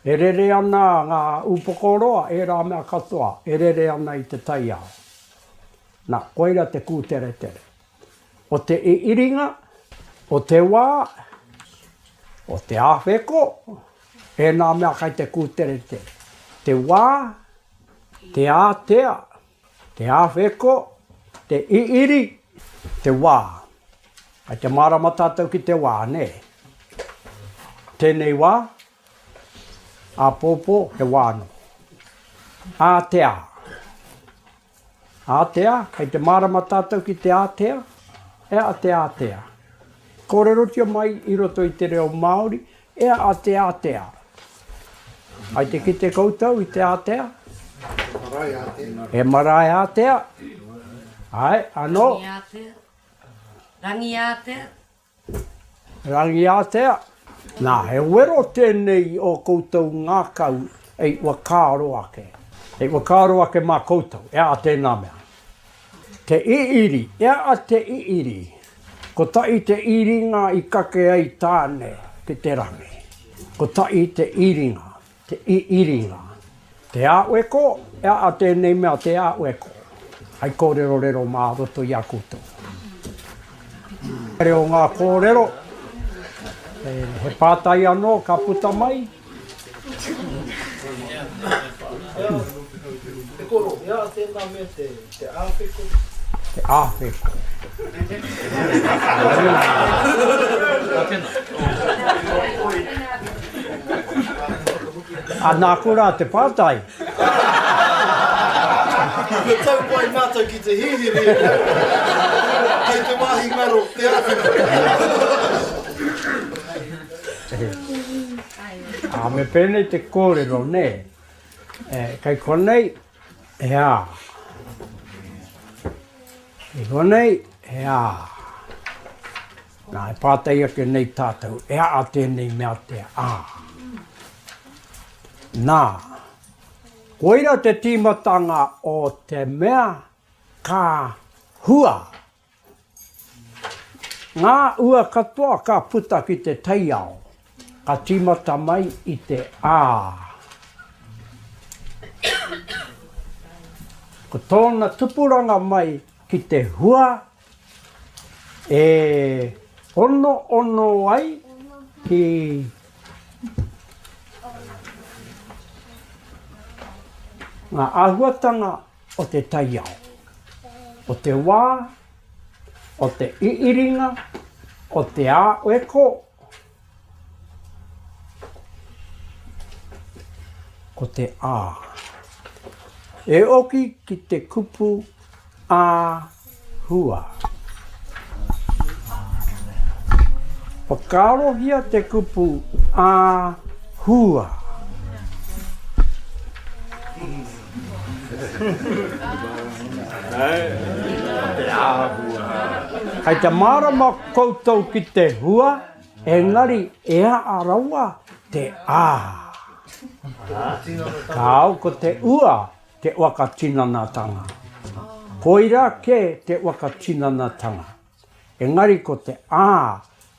e rere ana ngā upokoroa, e rā mea katoa, e rere ana i te tai ao. Nā, koeira te kū tere. O te iringa, o te wā, o te āwheko, e nā mea kai te kū tere. Te wā, te ātea, te āwheko, te iiri, te wā. Ai te marama tātou ki te wā, ne? Tēnei wā, āpopo, he wāno. Ātea. Ātea, kai te marama tātou ki te ātea, e a te ātea. Kōrero tia mai i roto i te reo Māori, e a te ātea. Ai te ki te koutou i te ātea? E marae ātea. Ai, anō? Rangi ātea. Nā, he wero tēnei o koutou ngākau ei wakāro ake. Ei wakāro ake mā koutou, e a tēnā mea. Te iiri, e a te iiri. Ko tai te iringa i kake ai tāne ki te rangi. Ko tai te iringa, te iringa. Te āweko, e a tēnei mea te āweko. Ai kōrero mā roto i a koutou. Reo ngā kōrero, he pātai anō ka puta mai. Te koro, ea tēnā mea te āwheko. Te āwheko. Nā kura te pātai. Te tau pai mātou ki te hihiri. Kei te mahi ngaro, te āwheko. Me pēnei te kōrero, ne? Kai konei, e a. Kai konei, e a. Nā, e pātai ake nei tātou, e a tēnei mea te a. Nā, koira te tīmatanga o te mea ka hua. Ngā ua katoa ka puta ki te tai ao. Ka tīmata mai i te ā. Ko tōna tupuranga mai ki te hua, e ono ai ki ngā ahuatanga o te tai ao. O te wā, o te iiringa, o te āweko, ko te ā. E oki ki te kupu ā hua. Whakaarohia te kupu ā hua. Kai te marama koutou ki te hua, engari ea araua te ā. Kāu ko te ua te waka tinanatanga. Koira ke te wakatinanatanga. Engari ko te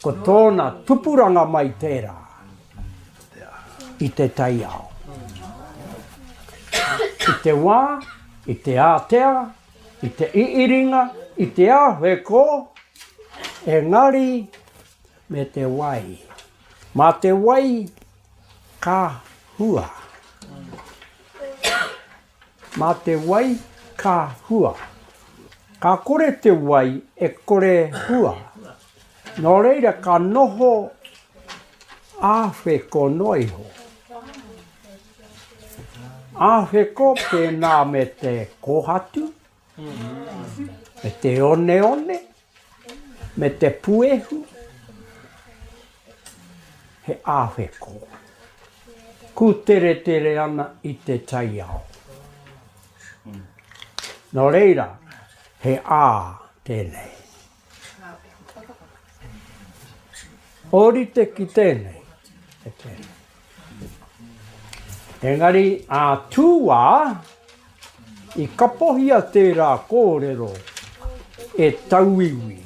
ko tōna tupuranga mai tērā. I te tai ao. I te wā, i te ātea, i te iiringa, i te āwheko, engari me te wai. Mā te wai ka hua. Mā te wai ka hua. Ka kore te wai e kore hua. Nō reira ka noho āwheko noiho. Āwheko pēnā me te kōhatu, me te one, me te puehu, he āwheko. Ku tere ana i te tai ao. Nō reira, he tēnei. Orite ki tēnei. Engari, tūwā, i kapohia tērā kōrero e tauiwi.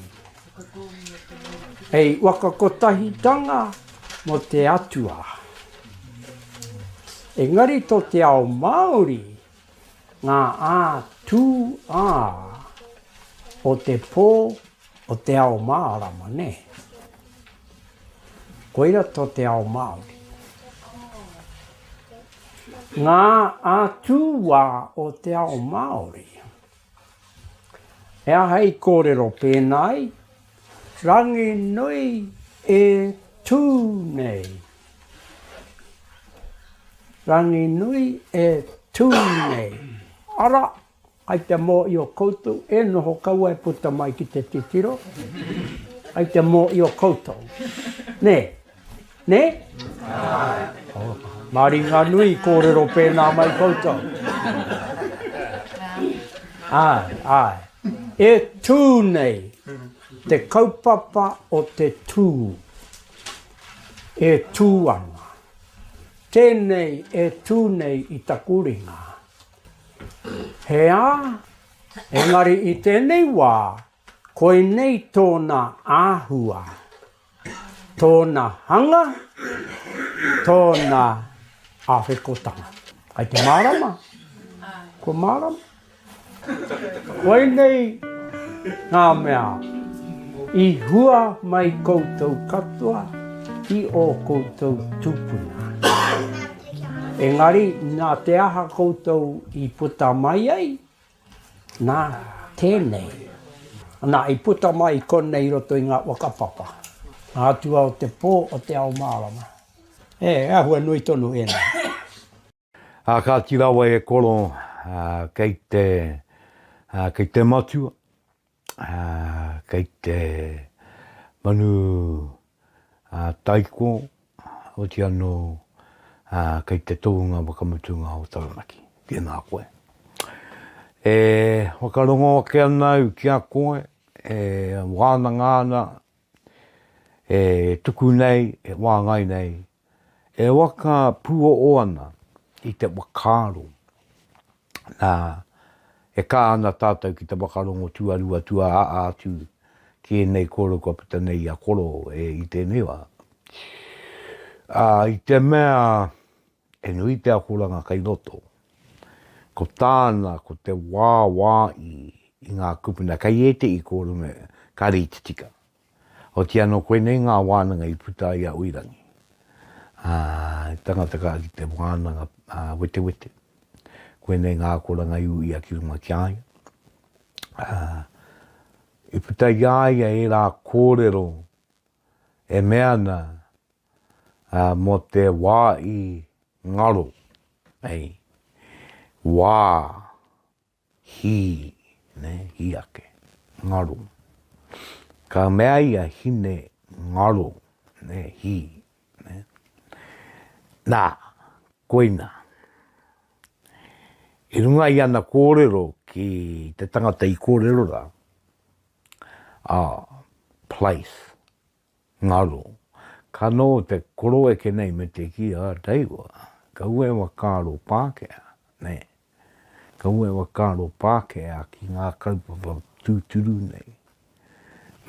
Hei waka kotahitanga mo te atua. Engari to te ao Māori, ngā tū o te pō o te ao Mārama, ne? Koira to te ao Māori. Ngā tūwā o te ao Māori. Ea hei kōrero pēnai, rangi nui e tū nei. Rangi nui e tū nei. Ara, ai te mō i o koutou, e noho kaua e puta mai ki te titiro. Ai te mō i o koutou. Ne? Ne? Maringa nui kōrero pēnā mai koutou. Ai. E tū nei. Te kaupapa o te tū. E tū ana. Tēnei e tū nei i takuringa. Hea, engari i tēnei wā, koe nei tōna āhua. Tōna hanga, tōna āwhekotanga. Ai te mārama? Ko mārama? Koe nei ngā mea, i hua mai koutou katoa, i o koutou tupuna. Engari, nā te aha koutou i puta mai ai, nā tēnei. Nā i puta mai konei roto i ngā wakapapa. Ngā atua o te pō o te ao Mārama. Ahua nui tonu ena. Ka tirawa e koro kei te mātua, kei te manu taiko o te ano kei te tohunga wakamutunga o Taranaki. Tēnā koe. Wakarongo ke anau ki a koe, wānanga ana, tuku nei, wāngai nei, waka pua o ana i te wakaro. Kā ana tātou ki te wakarongo tuarua tua atu ki nei koro kua puta nei a koro i tēnei wā. I te mea e nui te akoranga kai roto. Ko tāna, ko te wā i ngā kupuna, kai e te i koro me kari titika. O te ano koe nei ngā wānanga i puta i a uirangi. Tangata ka ki te wānanga wetewete. Koe nei ngā koranga iu i a kirunga ki aia. I puta i aia e rā kōrero e meana mo te wā i ngaro. Wā, hi ake, ngaro. Ka mea ia hine ngaro, hi. Nā, koina. I runga i ana kōrero ki te tangata i kōrero rā. Place, ngaro. Ka no te koroe ke nei me te ki a taiwa. Ka ue wa kāro Pākehā, ne. Ka Kaua e wakaro Pākehā ki ngā kaupapa tūturu nei.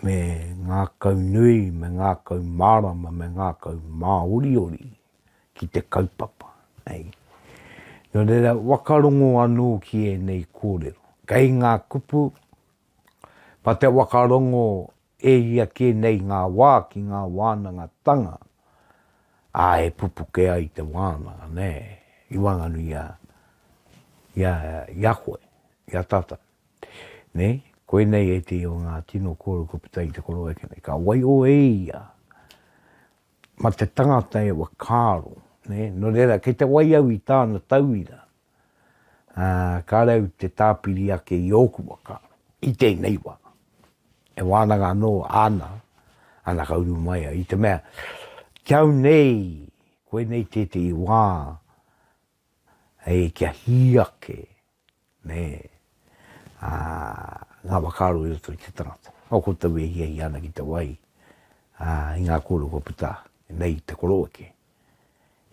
Me ngā kau nui, me ngā kau marama, me ngā kau māoriori ki te kaupapa. Nei. No reira, wakarongo anō ki e nei kōrero. Kei ngā kupu, pa te wakarongo e ia ki nei ngā wā ki ngā wānanga tanga. E pupuke ai te wānanga, ne. I wanganu ia koe, ia tata. Ne, koe nei e te o ngā tino kōrero kuputai te koro eke nei. Ka wai o e ia, ma te tangata e wakaro. Ne, no reira, kei te wai au i tāna tauira. Ka rau te tāpiri ake i oku wakaro. I te nei wā. E wānanga anō ana kauru mai a. I te mea, kiau nei, koe nei te i wā, e kia hiake, ne, ngā wakaro i roto i te tangata. O ko tau e hia i ana ki te wai, i ngā kōrero kuputa, nei te koro eke.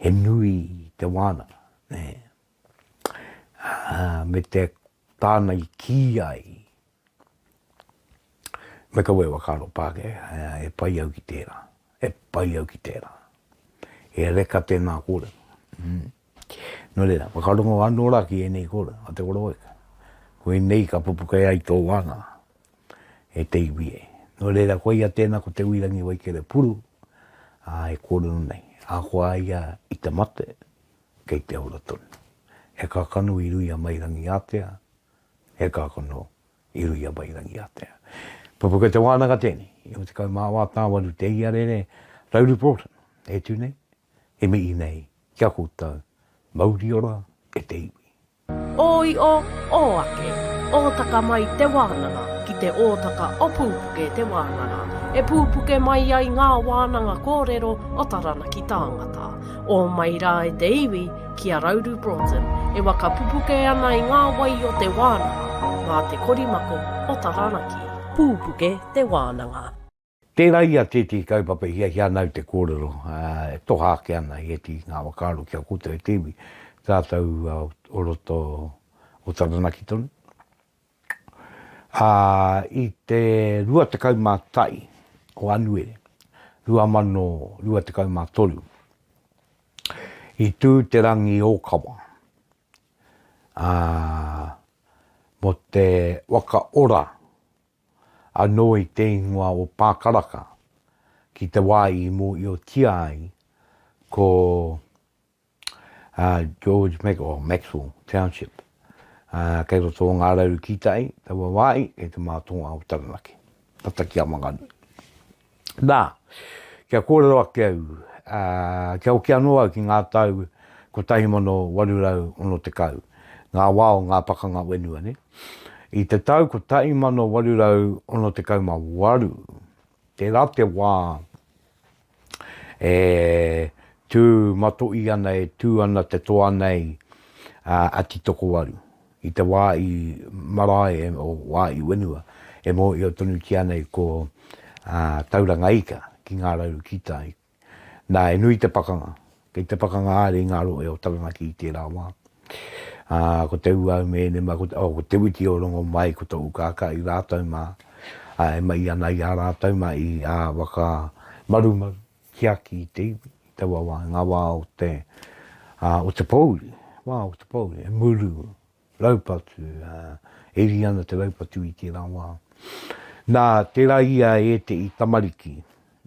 He nui te wānanga, ne. Me te tāna i ki ai, me ka wē wakaro Pākehā, e pai au ki tērā, e pai au ki tērā. E reka tēnā kōrero. No reira, wakarongo anō raki e nei kōrero, a te koro eka. Koe nei ka pupuke ai tō wānga, e te iwi e. No reira, koe ia tēnā ko te Huirangi Waikerepu, e kōrero nei. A koa ia i te mate, kei te ora tonu. E kakano i ruia mairangi atea, e kakano i ruia mairangi atea. Pupuke Te Wānanga tēnei, i o te kau māwā tāwaru te ia rere, Rauru Broughton, e tū nei, e mi i nei, kia koutou, mauri ora, e te iwi. Oi o ake, ōtaka mai te wānanga, ki te ōtaka o Pupuke Te Wānanga. E pupuke mai ai ngā wānanga kōrero o Taranaki tāngata. O mai rā e te iwi ki a Rauru Broughton, e waka pupuke ana i ngā wai o te wānanga, ngā te korimako o Taranaki. Pupuke Te Wānanga. Tērā ia tēti kaupapa hia nau te kōrero, toha ake ana i eti ngā wakaro kia koutou e te iwi, tātou o roto o Taranaki tonu. I te rua te kaumātai o anuere, rua te kaumātoru, i tū te rangi o kawa, mo te waka ora, anō i te ingoa o Pākaraka, ki te wai mo i o tiai, ko Maxwell Township. Kei roto o ngā rauru kitai, taua wai, kei te mātua o Taranaki. Tataki a manganu. Nā, kia kōrero ake au, kia oke anō au ki ngā tau, ko tahi mono warurau ono te kau. Ngā wao, ngā pakanga wenua, ne? I te tau ko tahi mono warurau ono te kau ma waru. Te rā te wā, tū matoi ana e tū ana te toa nei a titoko waru. I te wā i marae o wā i wenua, e mo i o tonu ki anei ko tauranga ika ki ngā rauru kitai. Nā, e nui te pakanga. Kei te pakanga are i ngā roe o Taranaki i tērā wā. Ko te uau mene, ko te witi o rongo mai, ko te ukaka i rātau mā. E mai ana i a rātau mā i waka maru kiaki i te iwi. Te wā, ngā wā o te pouri. Wā o te pouri, e muru. Raupatu, eri ana te raupatu i tērā wā. Nā, tērā ia e te i tamariki,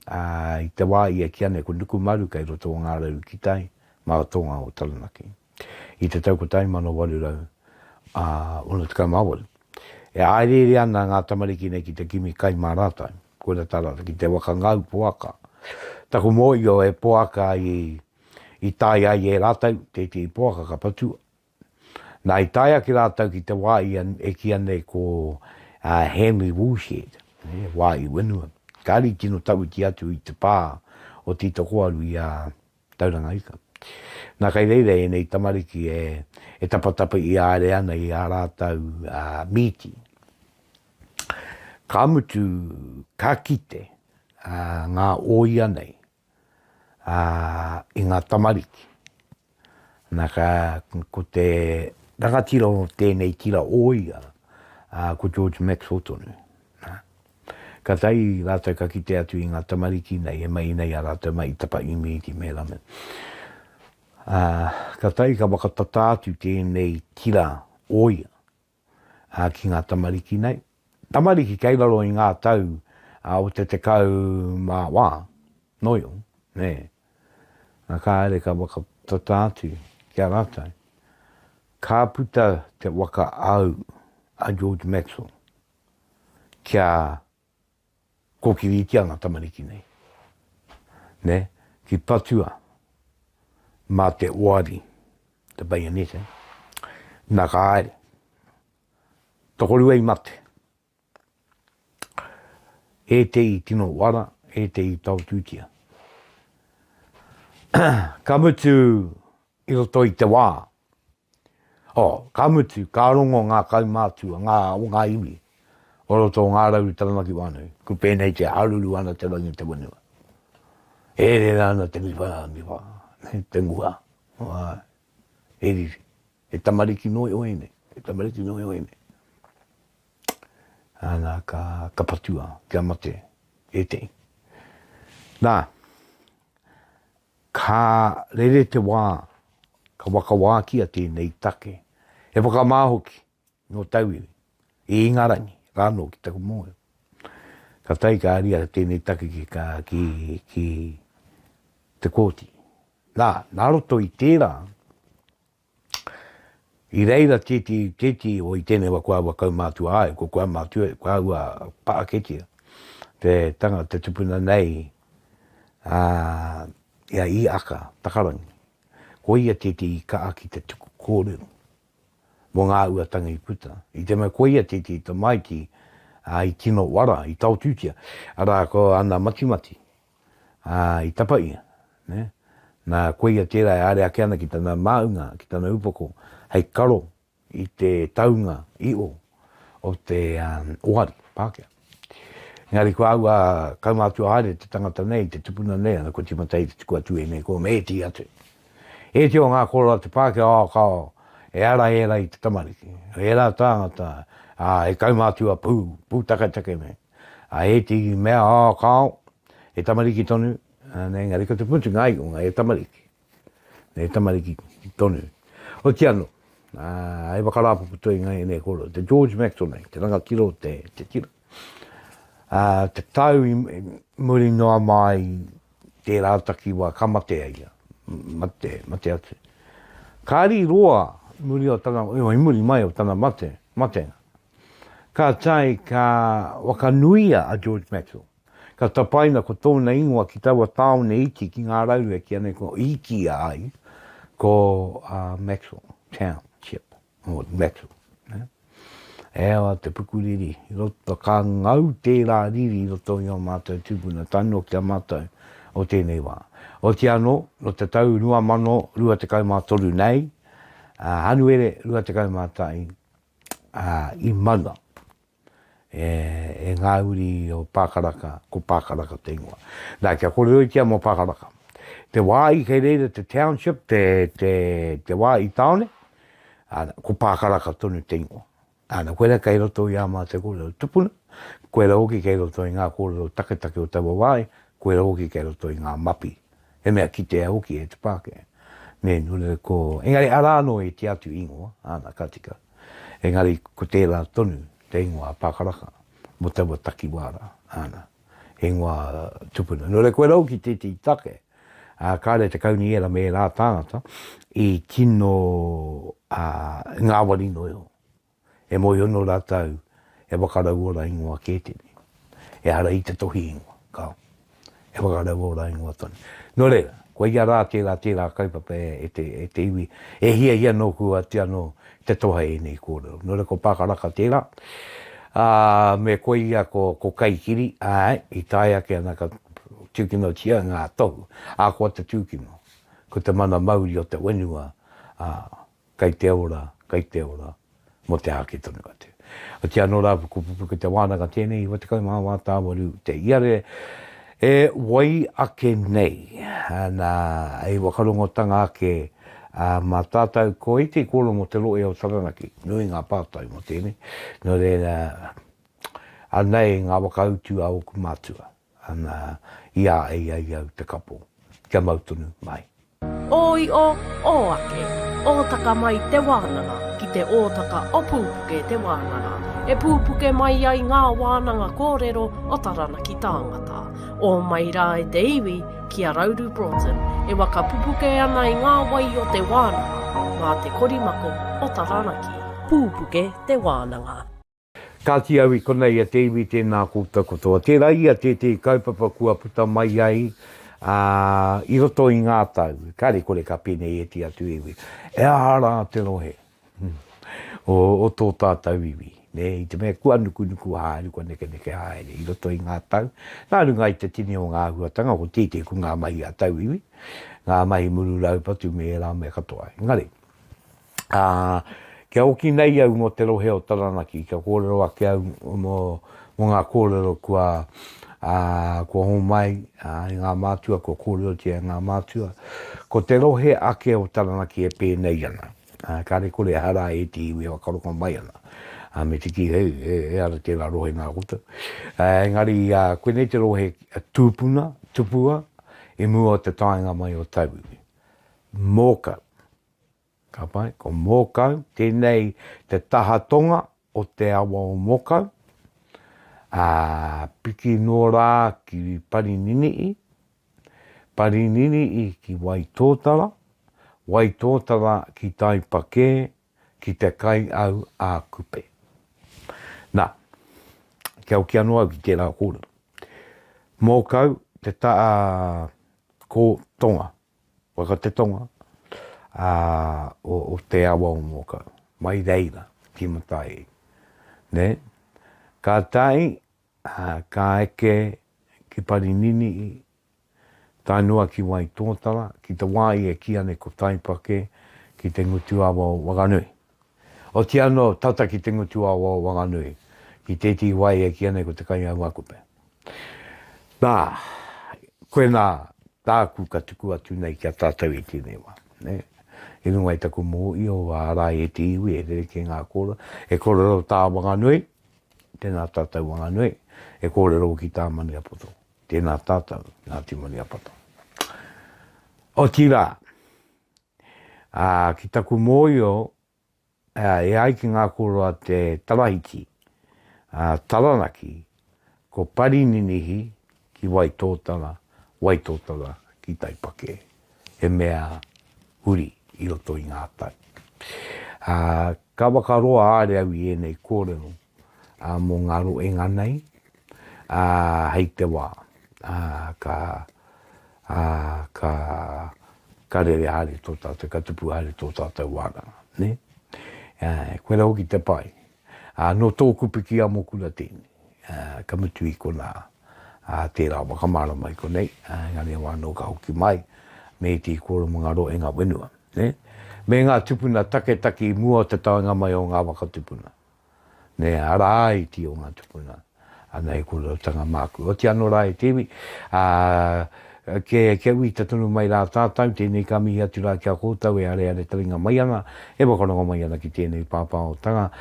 i te wā ia ki ane ko nuku maru kei roto o ngā rauru kitai, mā tonga o Taranaki. I te tau ko tai mano warurau, ono te kaumawaru. E aerere ana ngā tamariki nei ki te kimi kai mā rātai, koe tarata, ki te waka ngau poaka. Tako moi o e poaka i tai ai e rātau, te i poaka ka patua. Nā i taia ki rātau ki te wā e ki ane ko Henry Woolshed, wā i wenua. Kāri tino tau ki atu i te pā o tito koaru i tauranga ika. Nā kai reire e nei tamariki e tapatapa i aere ana i a rātau miti. Ka mutu ka kite ngā oia nei i ngā tamariki. Nā ka ko te rangatiro tēnei tira oia ko George Maxwell tonu. Ka tai rātou ka kite atu I ngā tamariki nei, e mai nei a rātou mai tapa imi ki me rame. Ka tai ka wakatata atu tēnei tira oia ki ngā tamariki nei. Tamariki kei raro I ngā tau o te tekau mā wā, noio, ne. Nā ka ere ka wakatata atu kia rātou. Ka puta te waka au a George Maxwell kia kokiritia ngā tamariki nei. Ne, ki patua mā te oari, te baionete, nā ka aere. Tokorua I mate. E te I tino wara, e te I tau tūtia. Ka mutu I roto I te wā. Ka mutu, ka rongo ngā kaumātua, ngā iwi. O roto ngā Rauru Taranaki wānau. Ku pēnei te haruru ana te rangi te whenua. E re rana te miwha, te ngua. E riri. E tamariki noi o ene. E tamariki noi o ene. Ana ka patua, kia mate, e te. Nā, ka rere te wā, ka waka wā kia tēnei take. E waka māhoki, no tauiri, I ingarangi. Rāno ki taku mōe. Ka tai ka aria tēnei take ki te kōti. Nā roto I tērā, I reira tēti o I tēnei wa kua wakau mātua ai, ko kua mātua, kua ua paaketia. Te tanga, te tupuna nei, ia I aka, takarangi. Ko ia tēti I ka aki te tuku kōrero. Mo ngā ua tanga I puta. I te mai koia tēti I te maiti I tino wara, I tau tūtia. Ara ko ana mati, I tapai. Ne? Nā koia tērā e are ake ana ki tana māunga, ki tana upoko, hei karo I te taunga I o te oari, Pākehā. Ngāri ko aua kaumātua haere te tangata nei, te tupuna nei, ana ko timatai te tukua tue nei, ko me ti atu. E te o ngā kōrero te Pākehā, kao, e ara I te tamariki. E ara tāngata, e kaumātua pū takatake me. E te mea, kao, e tamariki tonu, ngari ko te puntu ngai unga, e tamariki. E tamariki tonu. O te anu, e wakarāpupu tui ngai nei koro, te George Maxwell nei, te rangatiro te tiro. Te tau I muri noa mai te rātaki wa kamatea ia, mate atu. Kāri roa, muri o tana, muri mai o tana mate. Ka tai ka wakanuia a George Maxwell. Ka tapaina ko tōna ingoa ki taua tāone iti ki ngā Rauru e ki ane ko iki ai ko Maxwell Township, o Maxwell. Ewa te pukuriri, roto ka ngau tērā riri roto I o mātou tūpuna, tano kia mātou o tēnei wā. O te ano, no te tau 2023 nei, hanuere 2023 I mana. E ngā uri o Pākaraka, ko Pākaraka te ingoa. Nā kia kōrero I kia mō Pākaraka. Te wā I kei reira te township, te wā I taone, ko Pākaraka tonu te ingoa. Ana koe rea kei roto I ama te kōrero tupuna, koe rea hoki kei roto I ngā kōrero taketake o taua wai, koe rea hoki kei roto I ngā mapi. He mea ki te hoki e te Pākehā. Me nure ko, engari arano e te atu ingoa, ana katika. Engari ko tērā tonu, te ingoa Pākaraka, mo taua taki wāra, ana. Ingoa tupuna. Nure koe rau ki te take, kāre te kauni era me rā tāngata, I tino ngā warino eo. E moi ono rātau, e wakarau ora ingoa kētene. E ara I te tohi ingoa, kao. E wakarau ora ingoa tonu. No reira, koe ia rā tērā kaupapa e te iwi. E hia no kua te ano te toha e nei kōrero. No reira ko Pākaraka tērā. Me koe ia ko kaikiri, I tai ake ana ka tūkino tia ngā tohu. Ko te tūkino. Ko te mana mauri o te wenua. Kai te ora. Mo te ake tonu atu. O te anō rāpu ko Pupuke Te Wānanga tēnei, I watakau mā wā tāwaru, te iare e wai ake nei. Nā, e wakarongo tanga ake Mā tātou ko iti kōro mo te loe o Taranaki, nui ngā pātai mo tēnei, no reira anei ngā wakautu a oku mātua, ana ia au te kapo, kia mautunu mai. Oi o ake, ōtaka mai te wānanga, ki te ōtaka o Pupuke Te Wānanga. E pupuke mai ai ngā wānanga kōrero o Taranaki tāngata. O mai rā e te iwi ki a Rauru Broughton, e waka pupuke ana i ngā wai o te wānanga, mā te korimako o Taranaki. Pupuke Te Wānanga. Ka ti au I konei a te iwi tēnā koutou kotoa. Tērā ia tētei kaupapa kua puta mai ai, I roto I ngā tau, kare kore ka pēnei e ti atu iwi. E ara te rohe, o tō tātou iwi. Ne, I te mea kua nuku haere, kua neke haere, I roto I ngā tau. Nā runga I te tini o ngā huatanga, ko tētei ku ngā mahi a tau iwi. Ngā mahi muru rau patu me rā me katoa. Ngare, kia oki nei au mo te rohe o Taranaki, kia kōrero ake au mo ngā kōrero kua ho mai, I ngā mātua, kua kōrero tia ngā mātua. Ko te rohe ake o Taranaki e pēnei ana. Kare kore hara e ti iwi o karoko mai ana. Me tiki hei, e ara tērā rohe ngā kota. Engari, koe nei te rohe tupua, e mua te taonga mai o tau. Mōkau. Ka pai, ko mōkau, tēnei te tahatonga o te awa o mōkau. Piki no rā ki parinini ki waitōtara, waitōtara ki taipake, ki te kai au a kupe. Nā, kia oki anō au ki tērā kōrero. Mōkau te ko tonga, waka te tonga, o te awa o mōkau. Mai reira, ki matai. Ne? Ka tai, ka eke, ki parinini, tainua ki waitōtara, ki te wai e ki ane ko taipake, ki te ngutu awa o waganui. O ti anō tata ki te ngutu awa o waganui, ki tēti wai e ki ane ko te kai au akupe. Nā, koe nā tāku ka tuku atu nei kia tātou I tēnei wā. Ne? E runga I taku mō I o ārā e te iwi e rere ki ngā kōrero. E kōrero tā waganui, tēnā tātou waganui, e kōrero ki tā mani apoto. Tēnā tātou, nā ti mani apoto. O ti rā, ki taku mōio, e ai ki ngā kōroa te tarahiki, Taranaki, ko parininihi ki waitōtara ki taipake. E mea huri I roto I ngā tau. Ka wakaroa are au I enei kōrero, mō ngā roenga nei, hei te wā, ka rere hare tō tātou, ka tupu hare tō tātou wānanga. Ne? Koe rau ki te pai. No tōku piki a mokura tēnei. Ka mutu I kona tērā wakamara mai konei. Ngāne wāno ka hoki mai. Me ti kōra mga roenga wenua. Ne? Me ngā tupuna take mua te taonga mai o ngā wakatupuna. Ne, ara ai ti o ngā tupuna. Ana e kōra tanga māku. O ti anō rā e tewi. Ke ui te tunu mai rā tātou, tēnei ka mihi atu rā kia kōtau e are taringa mai ana, e wakaronga mai ana ki tēnei pāpao tanga.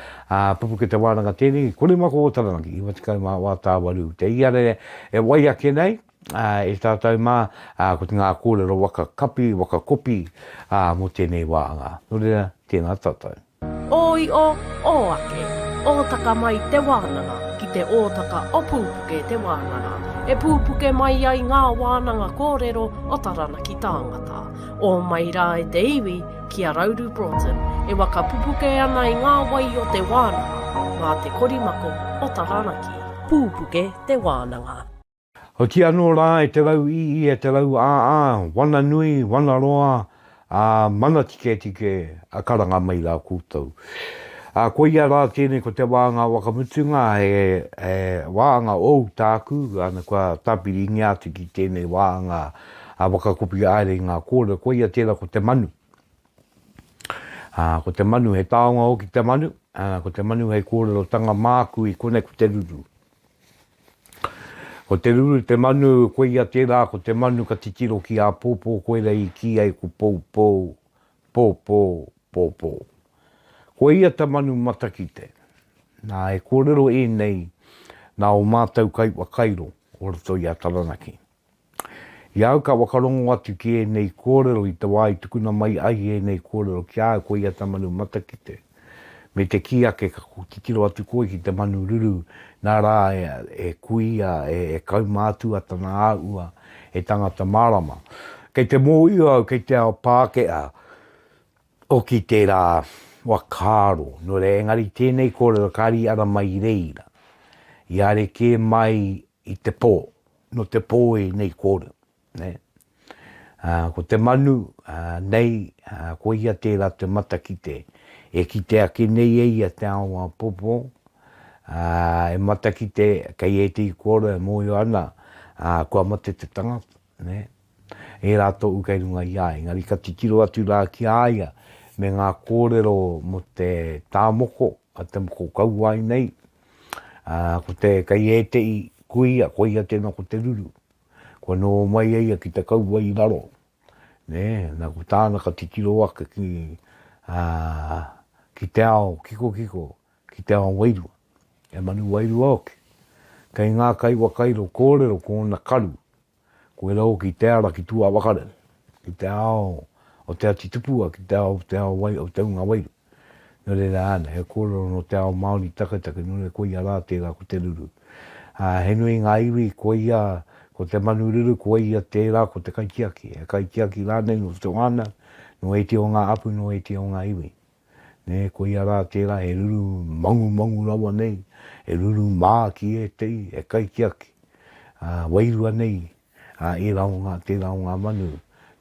Pupuke Te Wānanga tēnei, kore mako o Taranaki, I watikau mā wā tāwaru. Te iare e wai ake nei, e tātou mā, ko te ngā kōrero waka kopi, mo tēnei wāhanga. No rea, tēnā tātou. Oi o ake, ōtaka mai te wānanga, ki te ōtaka o Pupuke Te Wānanga. E pupuke mai ai ngā wānanga kōrero o Taranaki tāngata. O mai rā e te iwi ki a Rauru Broughton, e waka pupuke ana I ngā wai o te wānanga, mā te korimako o Taranaki. Pupuke Te Wānanga. O ti anō rā e te rau e te rau wana nui, wana roa, mana tike, a karanga mai rā koutou. Ko ia rā tēnei ko te wāhanga wakamutunga e wāhanga ou tāku, ana kua tāpiri ngi atu ki tēnei wāhanga wakakopi aere I ngā kōrero, ko ia tērā ko te manu. Ko te manu he taonga o ki te manu, ko te manu he kōrero tanga māku I kone ko te ruru. Ko te ruru te manu, ko ia tērā ko te manu ka titiro ki a pōpō koe rei ki ai ko pō. Ko ia te manu matakite. Nā e kōrero e nei nā o mātou kai wakairo o rato i a Taranaki. Iau ka wakarongo atu ki e nei kōrero i te wai tukuna mai ai e nei kōrero ki a ko ia te manu matakite. Me te kiake ka titiro atu koe ki te manu ruru nā rā e kuia, e kaumātua tana āua, e tangata marama. Kei te mōiu au, kei te ao Pākea, o ki tērā wakaro, no re engari tēnei kōrero kāri ara mai reira. I are ke mai i te pō, no te pō e nei kōrero. Ne? Ko te manu nei, ko ia tērā te matakite, e ki te ake nei e ia te awa popo, e matakite kei e te i kōrero e mōio ana, kua mate te tangata. Ne? E rātou ukai runga ia, engari ka titiro atu rā ki aia, me ngā kōrero mo te tāmoko, a te moko kauai nei, ko te kai e te i kuia, ko ia tēnā ko te ruru, ko no mai eia ki te kauai raro, ne, nā ko tāna ka titiro waka ki te ao kiko, ki te ao wairua, e manu wairua oke, kei ngā kai wakairo kōrero ko na karu, ko e rau ki tēra ki Tuawhā, ki te ao o te ati tupua, ki te ao o te unga wairu. No re rāna, he kōrero no te ao Māori takataka, no re koia rā tērā ko te ruru. He nui ngā iwi, koia, ko te manu ruru, koia tērā ko te kaikiaki. He kaikiaki rānei no te wana, no e te o ngā apu, no e te o ngā iwi. Ne, koia rā tērā, he ruru mangu rawa nei, he ruru mā ki e tei, he kaikiaki. Wairua nei, e raunga, tērā o ngā manu,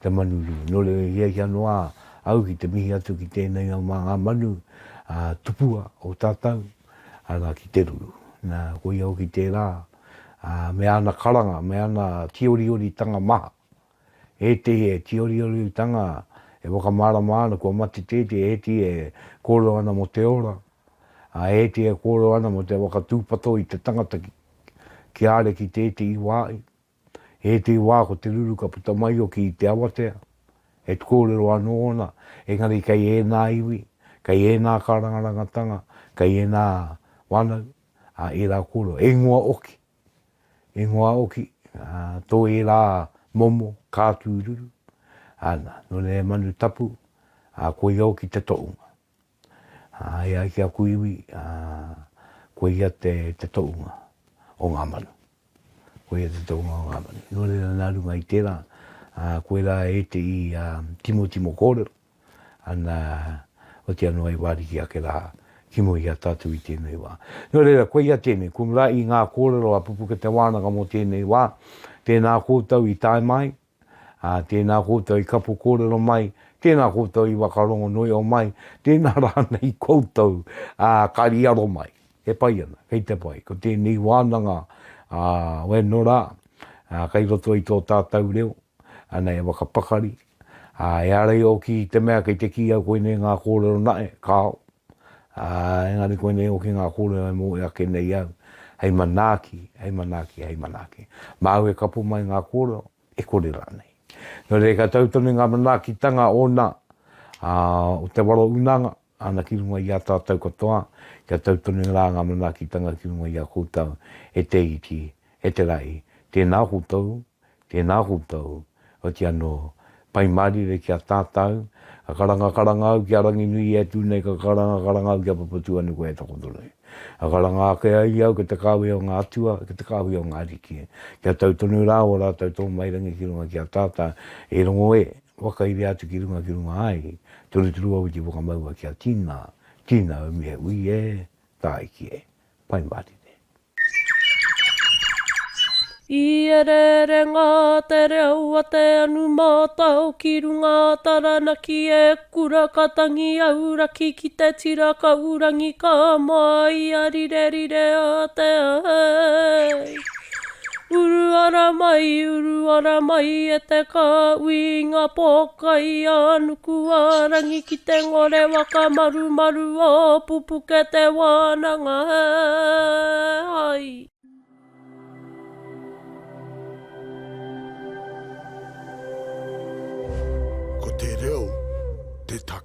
te manu ruru. No re hia noa, au ki te mihi atu ki tēnei o ngā manu, tupua o tātou, ara ki te ruru. Nā, koi au ki tērā, me ana karanga, me ana tioriori tanga maha. E te e tioriori tanga, e wakamara maana, kua mati tēte, e te e kōrero ana mo te ora, e te e kōrero ana mo te wakatūpato i te tangata ki are ki tēte i wāi. E te wā ko te ruru ka puta mai o ki te awatea, e kōrero anō ona, engari kei e nā iwi, kei e nā karangarangatanga, kei e nā wānau, e rā kōrero, e ngoa oki, tō e rā momo, kātū ruru, ana, no re manu tapu, ko iau ki te tounga. E ai ki a kuiwi, ko ia te tounga o ngā manu. Ko ia te tounga o ngā manu. No re nā runga i tērā, ko e rā e te i timo kōrero, ana o te anō i wāriki ake rā, kimo i a tātou i tēnei wā. No reira, koe ia tēnei, kumra i ngā kōrero a Pupuke Te Wānanga mo tēnei wā, tēnā kōtau i tae mai, tēnā kōtau i kapu kōrero mai, tēnā kōtau i wakarongo noi o mai, tēnā rānei kōtau kari aro mai. He pai ana, kei te pai, ko tēnei wānanga we nora, kei roto i tō tātou reo, ana e wakapakari, e arei o ki te mea kei te ki au koe ne ngā kōrero nae, kāo. Engari koe ne o ki ngā kōrero e mō e ake nei au. Hei manaki. Māu e kapu mai ngā kōrero, e kore rānei. No re ka tautonu ngā manaki tanga ona, o te waro unanga, ana ki runga i a tātou katoa, ka tautonu ngā manaki tanga ki runga i a kōtau, e te iti, e te rai, tēnā kōtau, o te anō, pai marire ki a tātou, ka karanga au ki a rangi nui e tūnei, ka karanga au ki a papatu anu koe e takotorei. Ka karanga ake ai au ki te kāwe o ngā atua, ki te kāwe o ngā riki. Kia tautonu rā o rā tautonu mairangi ki runga ki a tātou, e rongo e, waka iri atu ki runga ai, turu au ki wakamaua ki a tīna o mi e ui e, tāi ki e, pai marire. I ere ngā te reo te anu mātau ki runga Taranaki e kura katangi auraki ki te tira kaurangi ka mai a rire a te ai. Uru ara mai e te ka uinga pokai anuku arangi ki te ngore waka maru o Pupuke Te Wānanga ai. Ko te reo, te te taka.